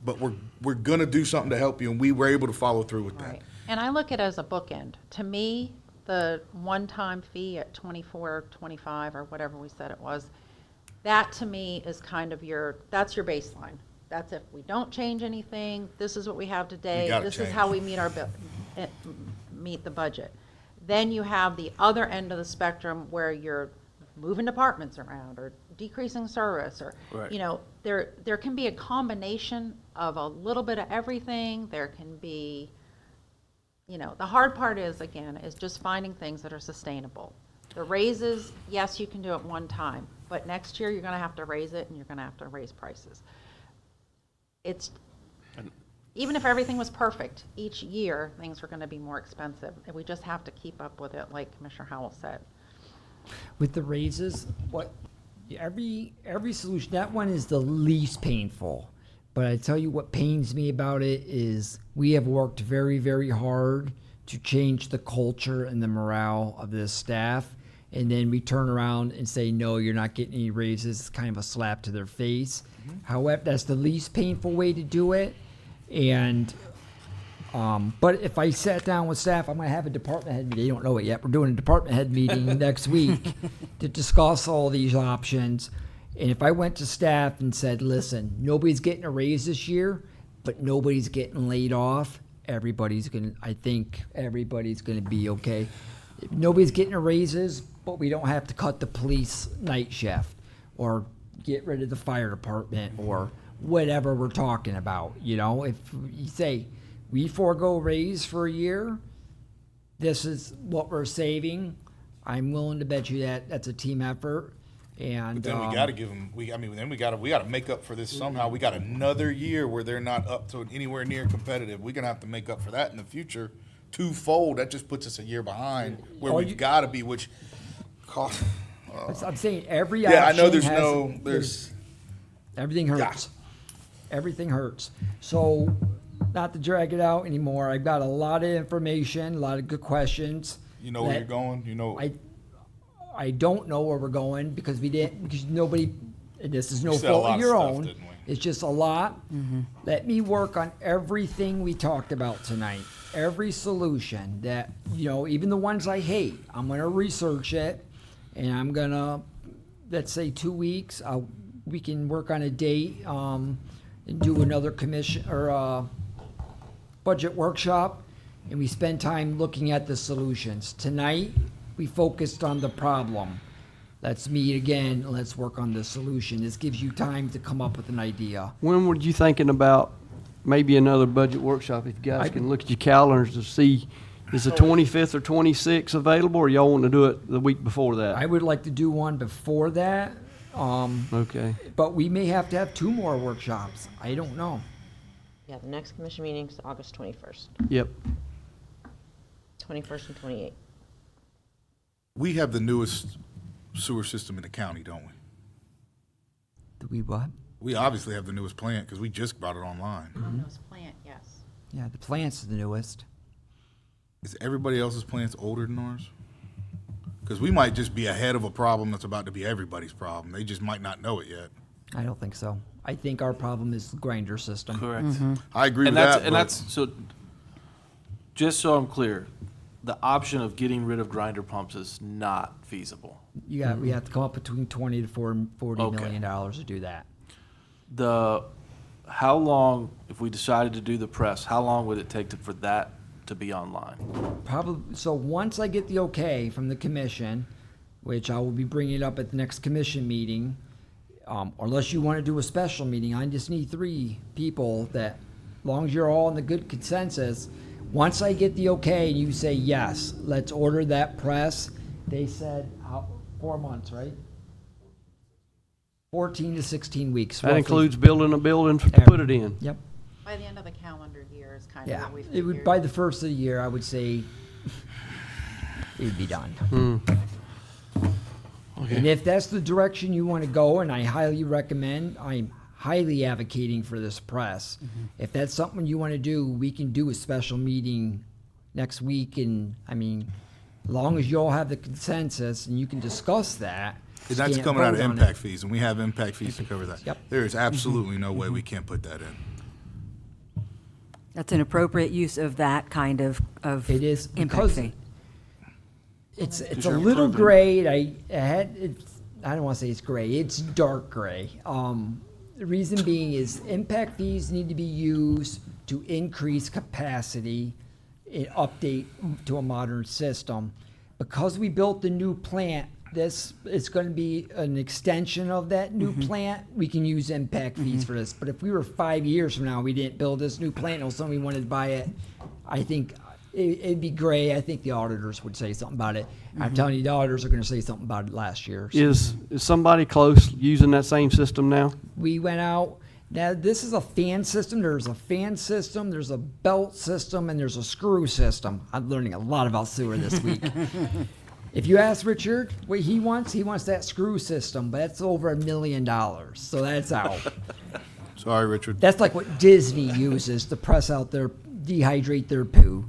but we're gonna do something to help you, and we were able to follow through with that. Right. And I look at it as a bookend. To me, the one-time fee at $24.25 or whatever we said it was, that to me is kind of that's your baseline. That's if we don't change anything, this is what we have today, gotta this is change. how we meet meet the budget. Then you have the other end of the spectrum where you're moving departments around or decreasing service or, Right. there can be a combination of a little bit of everything. There can be, the hard part is, again, is just finding things that are sustainable. The raises, yes, you can do it one time, but next year you're gonna have to raise it and you're gonna have to raise prices. Even if everything was perfect, each year, things are gonna be more expensive. And we just have to keep up with it, like Commissioner Howell said. With the raises, every solution, that one is the least painful. But I tell you what pains me about it is we have worked very, very hard to change the culture and the morale of this staff. And then we turn around and say, no, you're not getting any raises. It's kind of a slap to their face. However, that's the least painful way to do it. And, but if I sat down with staff, I'm going to have a department head meeting. They don't know it yet. We're doing a department head meeting next week to discuss all these options. And if I went to staff and said, listen, nobody's getting a raise this year, but nobody's getting laid off, I think everybody's going to be okay. If nobody's getting raises, but we don't have to cut the police night shift or get rid of the fire department or whatever we're talking about. If you say we forego raise for a year, this is what we're saving. I'm willing to bet you that that's a team effort. And But then we gotta give them, then we gotta make up for this somehow. We got another year where they're not up to anywhere near competitive. We're gonna have to make up for that in the future twofold. That just puts us a year behind where All we've you- gotta be, which cost. I'm saying every Yeah, I know option there's, everything hurts. Everything hurts. So, not to drag it out anymore, I've got a lot of information, a lot of good questions. you know where that you're going, you know. I don't know where we're going because nobody, and this is no We said a fault lot of of your stuff, own. didn't we? It's just a lot. Let me work on everything we talked about tonight. Every solution that, even the ones I hate, I'm gonna research it and I'm gonna, let's say 2 weeks, we can work on a date, and do another commission or, budget workshop, and we spend time looking at the solutions. Tonight, we focused on the problem. Let's meet again, and let's work on the solution. This gives you time to come up with an idea. When were you thinking about maybe another budget workshop? If you guys can look at your calendars to see, is the 25th or 26th available, or y'all want to do it the week before that? I would like to do one before that, Okay. but we may have to have 2 more workshops. I don't know. Yeah, the next commission meeting is August 21st, Yep. 21st and 28th. We have the newest sewer system in the county, don't we? Do we what? We obviously have the newest plant because we just brought it online. Those plant, yes. Yeah, the plant's the newest. Is everybody else's plants older than ours? Because we might just be ahead of a problem that's about to be everybody's problem. They just might not know it yet. I don't think so. I think our problem is the grinder system. Correct. I agree And with that's, that. and but- that's, so, just so I'm clear, the option of getting rid of grinder pumps is not feasible. We have to come up between 20 to 40 Okay. million dollars to do that. How long, if we decided to do the press, how long would it take for that to be online? Probably, so once I get the okay from the commission, which I will be bringing it up at the next commission meeting, unless you want to do a special meeting, I just need 3 people that, as long as you're all in the good consensus, once I get the okay and you say, yes, let's order that press, they said, 4 months, right? 14 to 16 weeks. That roughly. includes building a building to put it in. Yep. By the end of the calendar year is kind of Yeah, what we it would, figured. by the first of the year, I would say it would be done. And if that's the direction you want to go, and I highly recommend, I'm highly advocating for this press. If that's something you want to do, we can do a special meeting next week, and, as long as you all have the consensus and you can discuss that. And that's can't coming out of vote on it. impact fees, and we have impact fees to cover that. Yep. There is absolutely no way we can't put that in. That's an appropriate use of that kind of It is impact because fee. it's a you're little improving. gray. I don't want to say it's gray. It's dark gray. The reason being is impact fees need to be used to increase capacity and update to a modern system. Because we built the new plant, this it's going to be an extension of that new plant. We can use impact fees for this. But if we were 5 years from now, we didn't build this new plant, and somebody wanted to buy it, I think it'd be gray. I think the auditors would say something about it. I'm telling you, the auditors are going to say something about it last year. So Is somebody close using that same system now? we went out. Now, this is a fan system. There's a fan system, there's a belt system, and there's a screw system. I'm learning a lot about sewer this week. If you ask Richard what he wants that screw system, but that's over $1 million. So that's out. Sorry, Richard. That's like what Disney uses to press out dehydrate their poo.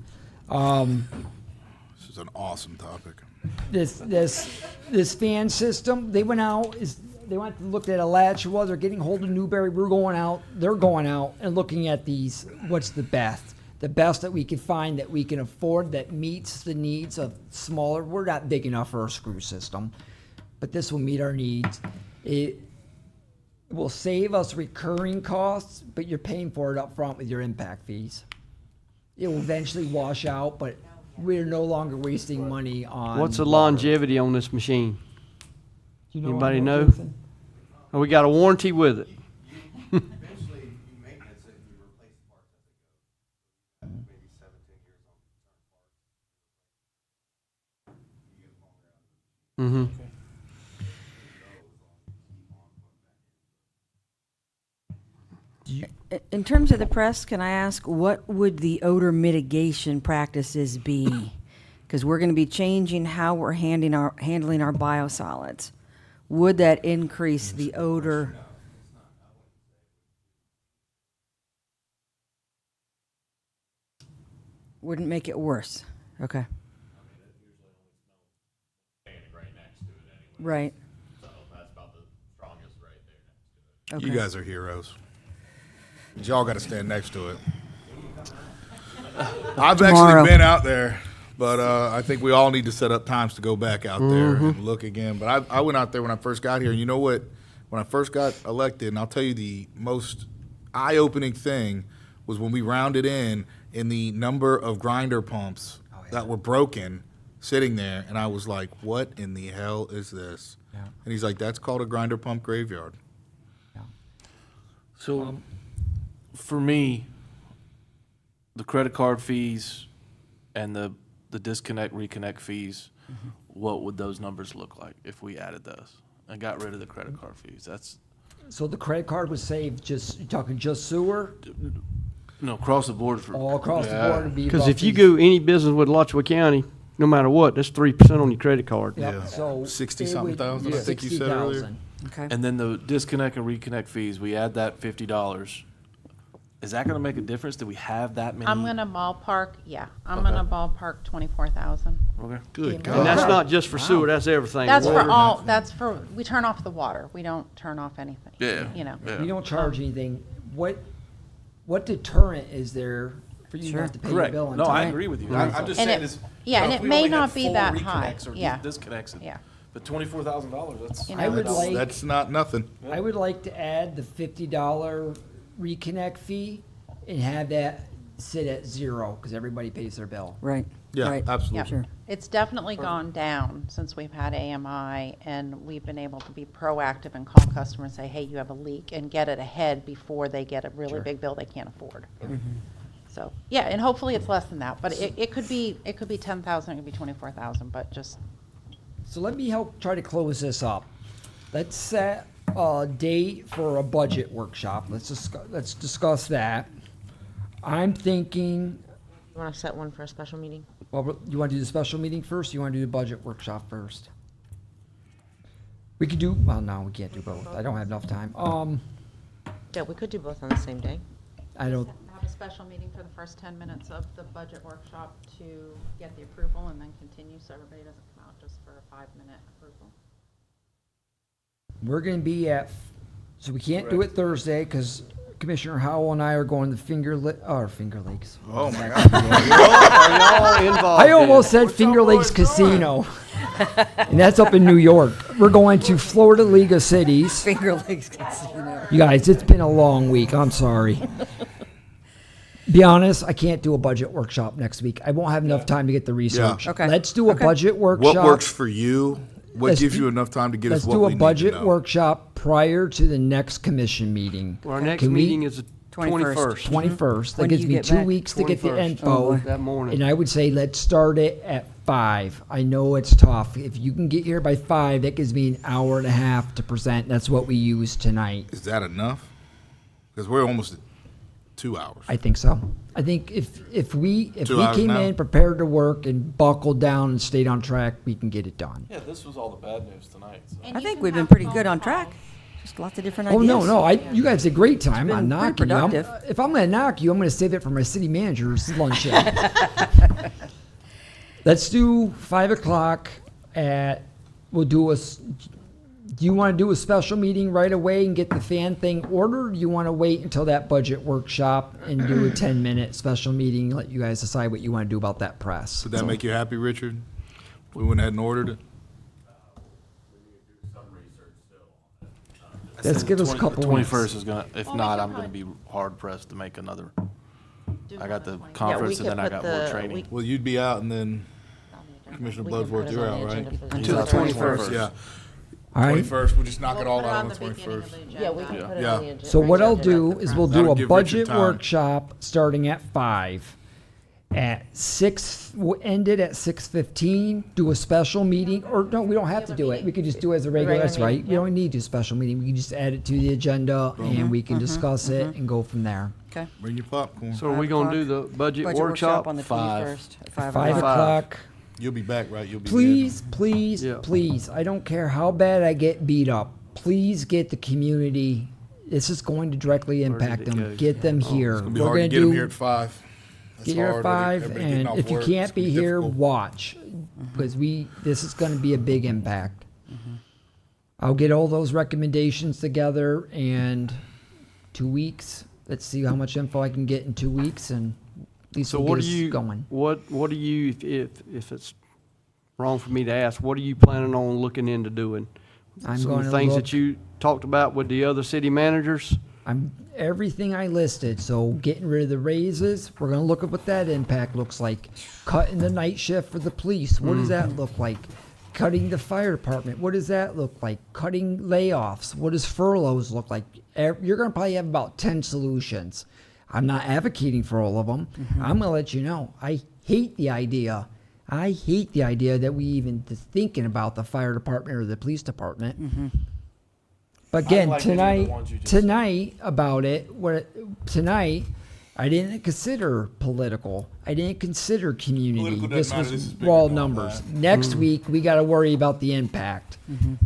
This is an awesome topic. This fan system, they went to look at Alachua, they're getting hold of Newberry, they're going out and looking at these, what's the best that we can find that we can afford that meets the needs of smaller, we're not big enough for a screw system, but this will meet our needs. It will save us recurring costs, but you're paying for it up front with your impact fees. It will eventually wash out, but we're no longer wasting money on. What's the water. longevity on this machine? Do you Anybody what, know? Jason? Oh, we got a warranty with it. Eventually, you maintenance it, you replace the parts as they go. Maybe 7, 10 years on certain parts. You get them all around. Mm-hmm. In terms of the press, can I ask, what would the odor mitigation practices be? Because we're going to be changing how we're handling our biosolids. Would that increase the odor? Wouldn't make it worse. Okay. Standing right next to it anyway. Right. So that's about the strongest right there next to it. Okay. You guys are heroes. Y'all got to stand next to it. I've Tomorrow. actually been out there, but I think we all need to set up times to go back out there and look again. But I went out there when I first got here, and you know what? When I first got elected, and I'll tell you the most eye-opening thing was when we rounded in the number of grinder pumps that were broken sitting there, and I was like, what in the hell is this? Yeah. And he's like, that's called a grinder pump graveyard. So, for me, the credit card fees and the disconnect, reconnect fees, what would those numbers look like if we added those and got rid of the credit card fees? That's, So the credit card would save just, you're talking just sewer, no, across the board for. all across the Yeah. board would be. Because if you roughly- go any business with Alachua County, no matter what, that's 3% on your credit card. Yep, Yeah. so. 60-something it would- thousand, I think you said earlier. 60,000. Okay. And then the disconnect and reconnect fees, we add that $50. Is that gonna make a difference? Do we have that many? I'm gonna ballpark, yeah, I'm Okay. gonna ballpark 24,000. Okay. Good And God. And that's not just for sewer, that's everything. That's for Water. all, that's for, we turn off the water, we don't turn off anything. Yeah. You know. Yeah. We don't charge anything. What deterrent is there for you Sure. not to pay your Correct. bill on No, I time? agree with you. Right. I'm just And saying it- is. yeah, and if it we may only had not be 4 that high. reconnects or Yeah. disconnects, Yeah. but $24,000, that's. You I know, would it's- like, That's not nothing. I would like to add the $50 reconnect fee and have that sit at zero, because everybody pays their bill. Right. Yeah, Right. absolutely. Yeah. Sure. It's definitely gone down since we've had AMI, and we've been able to be proactive and call customers and say, hey, you have a leak, and get it ahead before they get a really big bill they can't afford. So, yeah, and hopefully it's less than that, but it could be 10,000, it could be 24,000, but just, So let me help try to close this up. Let's set a date for a budget workshop. Let's discuss that. I'm thinking, You want to set one for a special meeting? well, you want to do the special meeting first? Or you want to do the budget workshop first? We could do, well, no, we can't do both. I don't have enough time. Yeah, we could do both on the same day. I don't, have a special meeting for the first 10 minutes of the budget workshop to get the approval and then continue so everybody doesn't come out just for a 5-minute approval. we're gonna be at, so we can't do it Thursday, because Commissioner Howell and I are going to Finger Lakes. Oh, my God. Are y'all involved I in almost it? said Finger Lakes Casino. And that's up in New York. We're going to Florida League of Cities. Finger Lakes Casino. You guys, it's been a long week. I'm sorry. Be honest, I can't do a budget workshop next week. I won't have enough time to get the research. Yeah. Okay. Let's do a Okay. budget workshop. What works for you? What Let's gives do- you enough time to get us Let's what do we a need to budget know? workshop prior to the next commission meeting. Well, our next Can we- meeting is the 21st. 21st. 21st. That When do gives you me get 2 back? weeks to get the 21st. info. Oh, boy. That morning. And I would say let's start it at 5. I know it's tough. If you can get here by 5, that gives me an hour and a half to present. That's what we use tonight. Is that enough? Because we're almost at 2 hours. I think so. I think if we 2 hours came now? in prepared to work and buckled down and stayed on track, we can get it done. Yeah, this was all the bad news tonight, so. I think we've been pretty good on track. Just lots of different Oh ideas. no, you guys did a great time. I'm been not pretty knocking you. productive. If I'm going to knock you, I'm going to save it for my city manager's luncheon. Let's do 5 o'clock at. We'll do a. Do you want to do a special meeting right away and get the fan thing ordered? Or do you want to wait until that budget workshop and do a 10-minute special meeting? Let you guys decide what you want to do about that press. Would that make you happy, Richard? We went ahead and ordered it? Let's give us a couple The weeks. 21st is gonna, if Well, we not, can I'm gonna put- be hard pressed to make another. Do I got the one on conference we and then could I put got more the- training. Well, you'd be out and then the Commissioner We can put Bloodsworth, it you're on the out, agenda right? for the Until the 21st, yeah. All right. 21st, we'll just knock it all We'll put out on the the beginning of 21st. the Yeah, we agenda. can put it Yeah. on the agenda. So what I'll agenda do for is press. we'll do That'll a give Richard budget time. workshop starting at 5. at end it at 6:15, do a special meeting, or no, we don't have to do it. We could just do it as a regular, that's right. We don't need to do a special meeting. We can just add it to the agenda and we can discuss it and go from there. Okay. Bring your popcorn. So are we gonna do the budget workshop? on the 21st at 5 5 o'clock. o'clock. You'll be back, right? You'll be Please, there. please, Yeah. please, I don't care how bad I get beat up. Please get the community. This is going to directly impact did it them. go? Get them here. It's gonna be hard to get them here at 5. That's Get here at hard. 5, Everybody and getting off if you work, can't it's gonna be here, difficult. watch, because this is going to be a big impact. I'll get all those recommendations together, and 2 weeks. Let's see how much info I can get in 2 weeks, and at least So we'll what get do us you, going. what do you, if it's wrong for me to ask, what are you planning on looking into doing? I'm Some going of to the things look. that you talked about with the other city managers? I'm everything I listed. So getting rid of the raises, we're gonna look at what that impact looks like. Cutting the night shift for the police, what does that look like? Cutting the fire department, what does that look like? Cutting layoffs, what does furloughs look like? You're gonna probably have about 10 solutions. I'm not advocating for all of them. I'm gonna let you know. I hate the idea that we even thinking about the fire department or the police department. But again, like any of the ones you just said. tonight, I didn't consider political. I didn't consider community. Political This doesn't matter. was This is bigger raw than all numbers. that. Next week, we got to worry about the impact.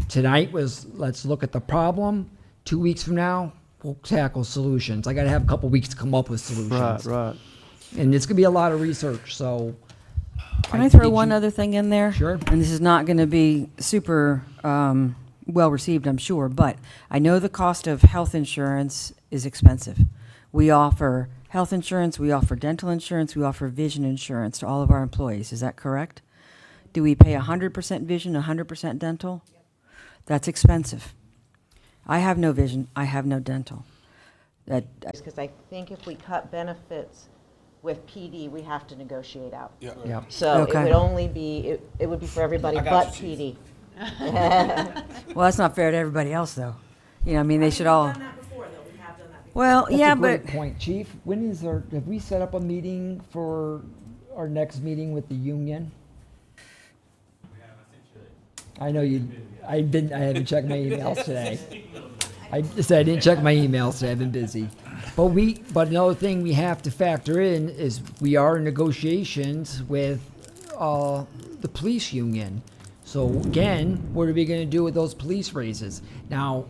Tonight was let's look at the problem. 2 weeks from now, we'll tackle solutions. I got to have a couple weeks to come up with solutions. Right. And it's gonna be a lot of research. So, Can I throw did one you- other thing in there? Sure. And this is not going to be super well received, I'm sure, but I know the cost of health insurance is expensive. We offer health insurance, we offer dental insurance, we offer vision insurance to all of our employees. Is that correct? Do we pay 100% vision, 100% dental? That's expensive. I have no vision, I have no dental. Because I think if we cut benefits with PD, we have to negotiate out. yeah. So it Okay. would only be, it would be for everybody I got but you, Chief. PD. Well, that's not fair to everybody else, though. You know, I mean, they should all. Well, That's yeah, a great but point, Chief. When is have we set up a meeting for our next meeting with the union? I know you. I haven't checked my emails today. I said I didn't check my emails today. I've been busy. But another thing we have to factor in is we are in negotiations with the police union. So again, what are we going to do with those police raises? Now,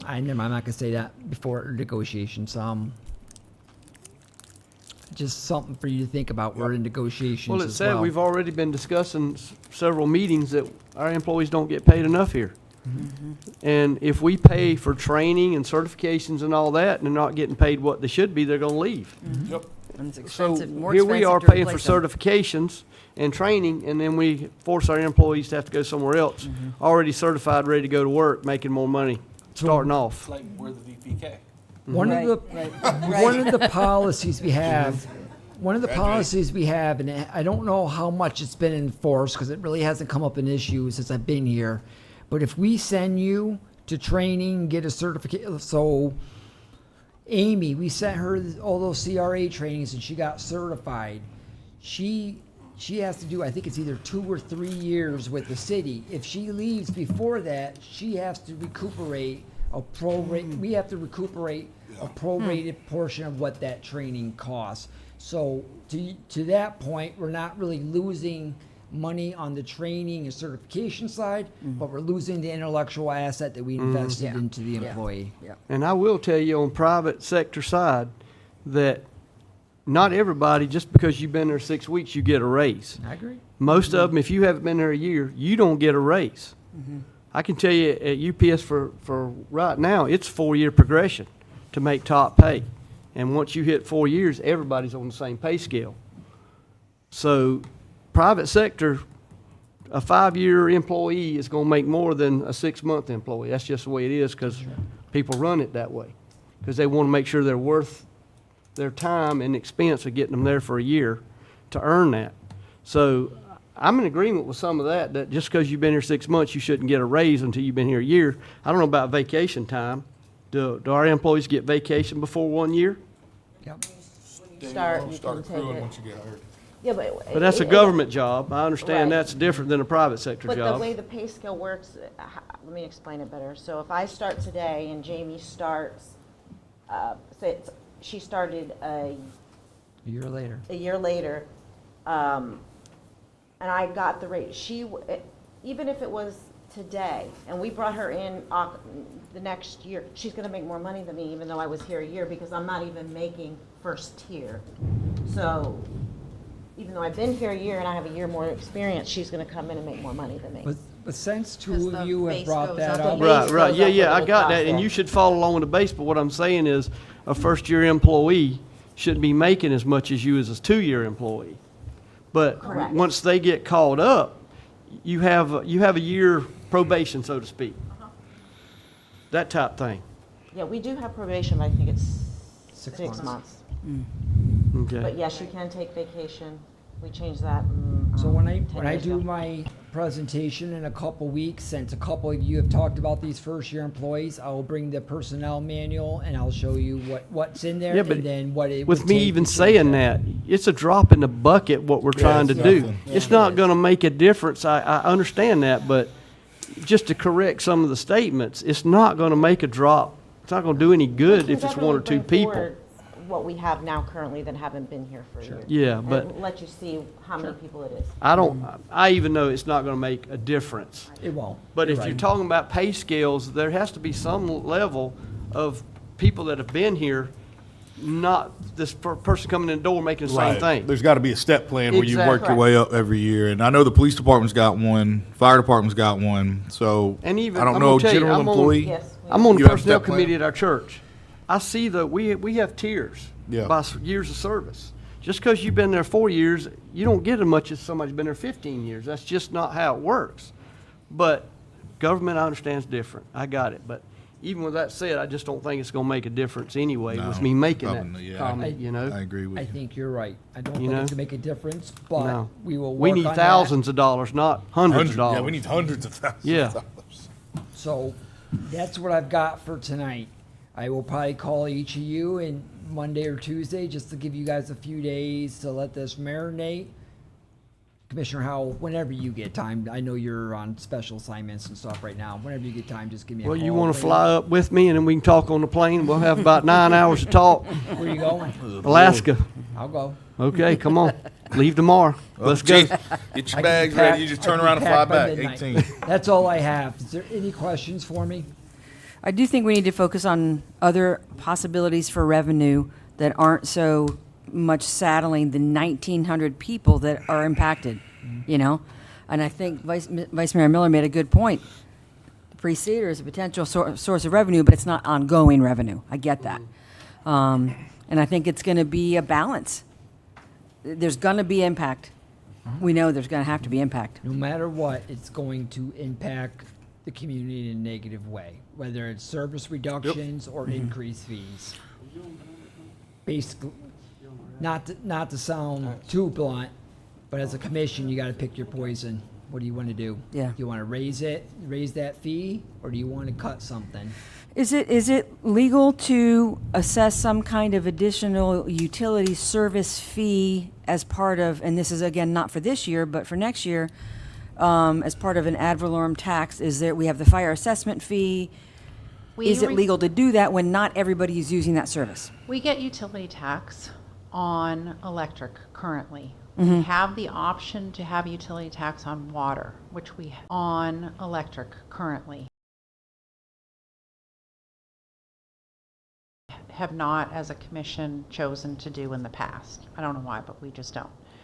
I'm not going to say that before negotiations. Just something for you to think about. We're in negotiations Well, it as said well. we've already been discussing several meetings that our employees don't get paid enough here. And if we pay for training and certifications and all that, and they're not getting paid what they should be, they're gonna leave. Yep. and it's So expensive, more here we expensive are to paying for replace them. certifications and training, and then we force our employees to have to go somewhere else, already certified, ready to go to work, making more money, starting off. Like we're the VPK. One Right, of the right, one of the policies we have, and I don't know how much it's been enforced because it really hasn't come up an issue since I've been here. But if we send you to training, get a certificate, so Amy, we sent her all those CRA trainings and she got certified. She has to do, I think it's either 2 or 3 years with the city. If she leaves before that, she has to recuperate a prorate. We have to recuperate a prorated portion of what that training costs. So to that point, we're not really losing money on the training and certification side, but we're losing the intellectual asset that we invested into the employee. And I will tell you on private sector side that not everybody, just because you've been there 6 weeks, you get a raise. I agree. Most of them, if you haven't been there a year, you don't get a raise. I can tell you at UPS for right now, it's 4-year progression to make top pay. And once you hit 4 years, everybody's on the same pay scale. So private sector, a 5-year employee is going to make more than a 6-month employee. That's just the way it is because people run it that way. Because they want to make sure they're worth their time and expense of getting them there for a year to earn that. So I'm in agreement with some of that just because you've been here 6 months, you shouldn't get a raise until you've been here a year. I don't know about vacation time. Do our employees get vacation before 1 year? Yep. Start, you Start can take accruing it. once you get hired. Yeah, but. But that's a government job. I understand Right. that's different than a private sector But the job. way the pay scale works, let me explain it better. So if I start today and Jamie starts, she started A year later. a year later, and I got the rate, even if it was today, and we brought her in the next year, she's gonna make more money than me, even though I was here a year, because I'm not even making first tier. So, even though I've been here a year and I have a year more experience, she's gonna come in and make more money than me. But since Because two the of you have base brought goes that up. up. The Right, base right, goes yeah, up yeah, with I the got that, and process. you should follow along with the base, but what I'm saying is, a first-year employee shouldn't be making as much as you as a two-year employee. But Correct. once they get called up, you have a year probation, so to speak. That type thing, Yeah, we do have probation, but I think it's 6 months. months. okay? But yes, you can take vacation. We changed that. So when I 10 years do ago. my presentation in a couple weeks, since a couple of you have talked about these first year employees, I will bring the personnel manual and I'll show you what's in there Yeah, but and then what it With would me take even to change saying that, it's a drop in the bucket what we're trying to it's do. nothing. It's not gonna make a difference, I understand that, but just to correct some of the statements, it's not gonna make a drop. It's not gonna do any We good can if it's one or definitely two bring people. forward what we have now currently that haven't been here for a year. Yeah, And but let you see how many people it is. I even know it's not gonna make a difference. It won't. But if right. you're talking about pay scales, there has to be some level of people that have been here, not this person coming in the door making the same Right. thing. There's got to be a step plan where you work Exactly. your way up every year. And I know the police department's got one, fire department's got one. So And even, I don't I'm know, gonna tell you, general I'm on- employee. Yes. I'm on the You have personnel step plan? committee at our church. I see that we have tiers Yeah. by years of service. Just because you've been there 4 years, you don't get as much as somebody's been there 15 years. That's just not how it works. But government, I understand, is different. I got it. But even with that said, I just don't think it's going to make a difference anyway with No, me making probably, that yeah. comment, you know? I agree with I you. think you're right. I don't You think know? it's gonna make a difference, but No. we will work We need on that. thousands of dollars, not hundreds of dollars. Yeah, we need hundreds of thousands Yeah. of dollars. So that's what I've got for tonight. I will probably call each of you in Monday or Tuesday just to give you guys a few days to let this marinate. Commissioner Howell, whenever you get time, I know you're on special assignments and stuff right now. Whenever you get time, just give me a Well, call. you want to please. fly up with me and then we can talk on the plane? We'll have about 9 hours to talk. Where you going? Alaska. I'll go. Okay, come on. Leave tomorrow. Let's go. Get I your can bags pack- ready. You just I turn can around and pack fly by back. midnight. 18. That's all I have. Is there any questions for me? I do think we need to focus on other possibilities for revenue that aren't so much saddling the 1,900 people that are impacted, you know? And I think Vice Mayor Miller made a good point. The Free Theater is a potential source of revenue, but it's not ongoing revenue. I get that. And I think it's going to be a balance. There's going to be impact. We know there's going to have to be impact. No matter what, it's going to impact the community in a negative way, whether it's service reductions or increased fees. Basically, not to sound too blunt, but as a commission, you gotta pick your poison. What do you wanna do? Yeah. Do you wanna raise that fee, or do you wanna cut something? Is it legal to assess some kind of additional utility service fee as part of, and this is again not for this year, but for next year, as part of an ad valorem tax? We have the fire assessment fee. We Is it re- legal to do that when not everybody is using that service? We get utility tax on electric currently. Mm-hmm. We have the option to have utility tax on water, which we on electric currently. Have not, as a commission, chosen to do in the past. I don't know why, but we just don't.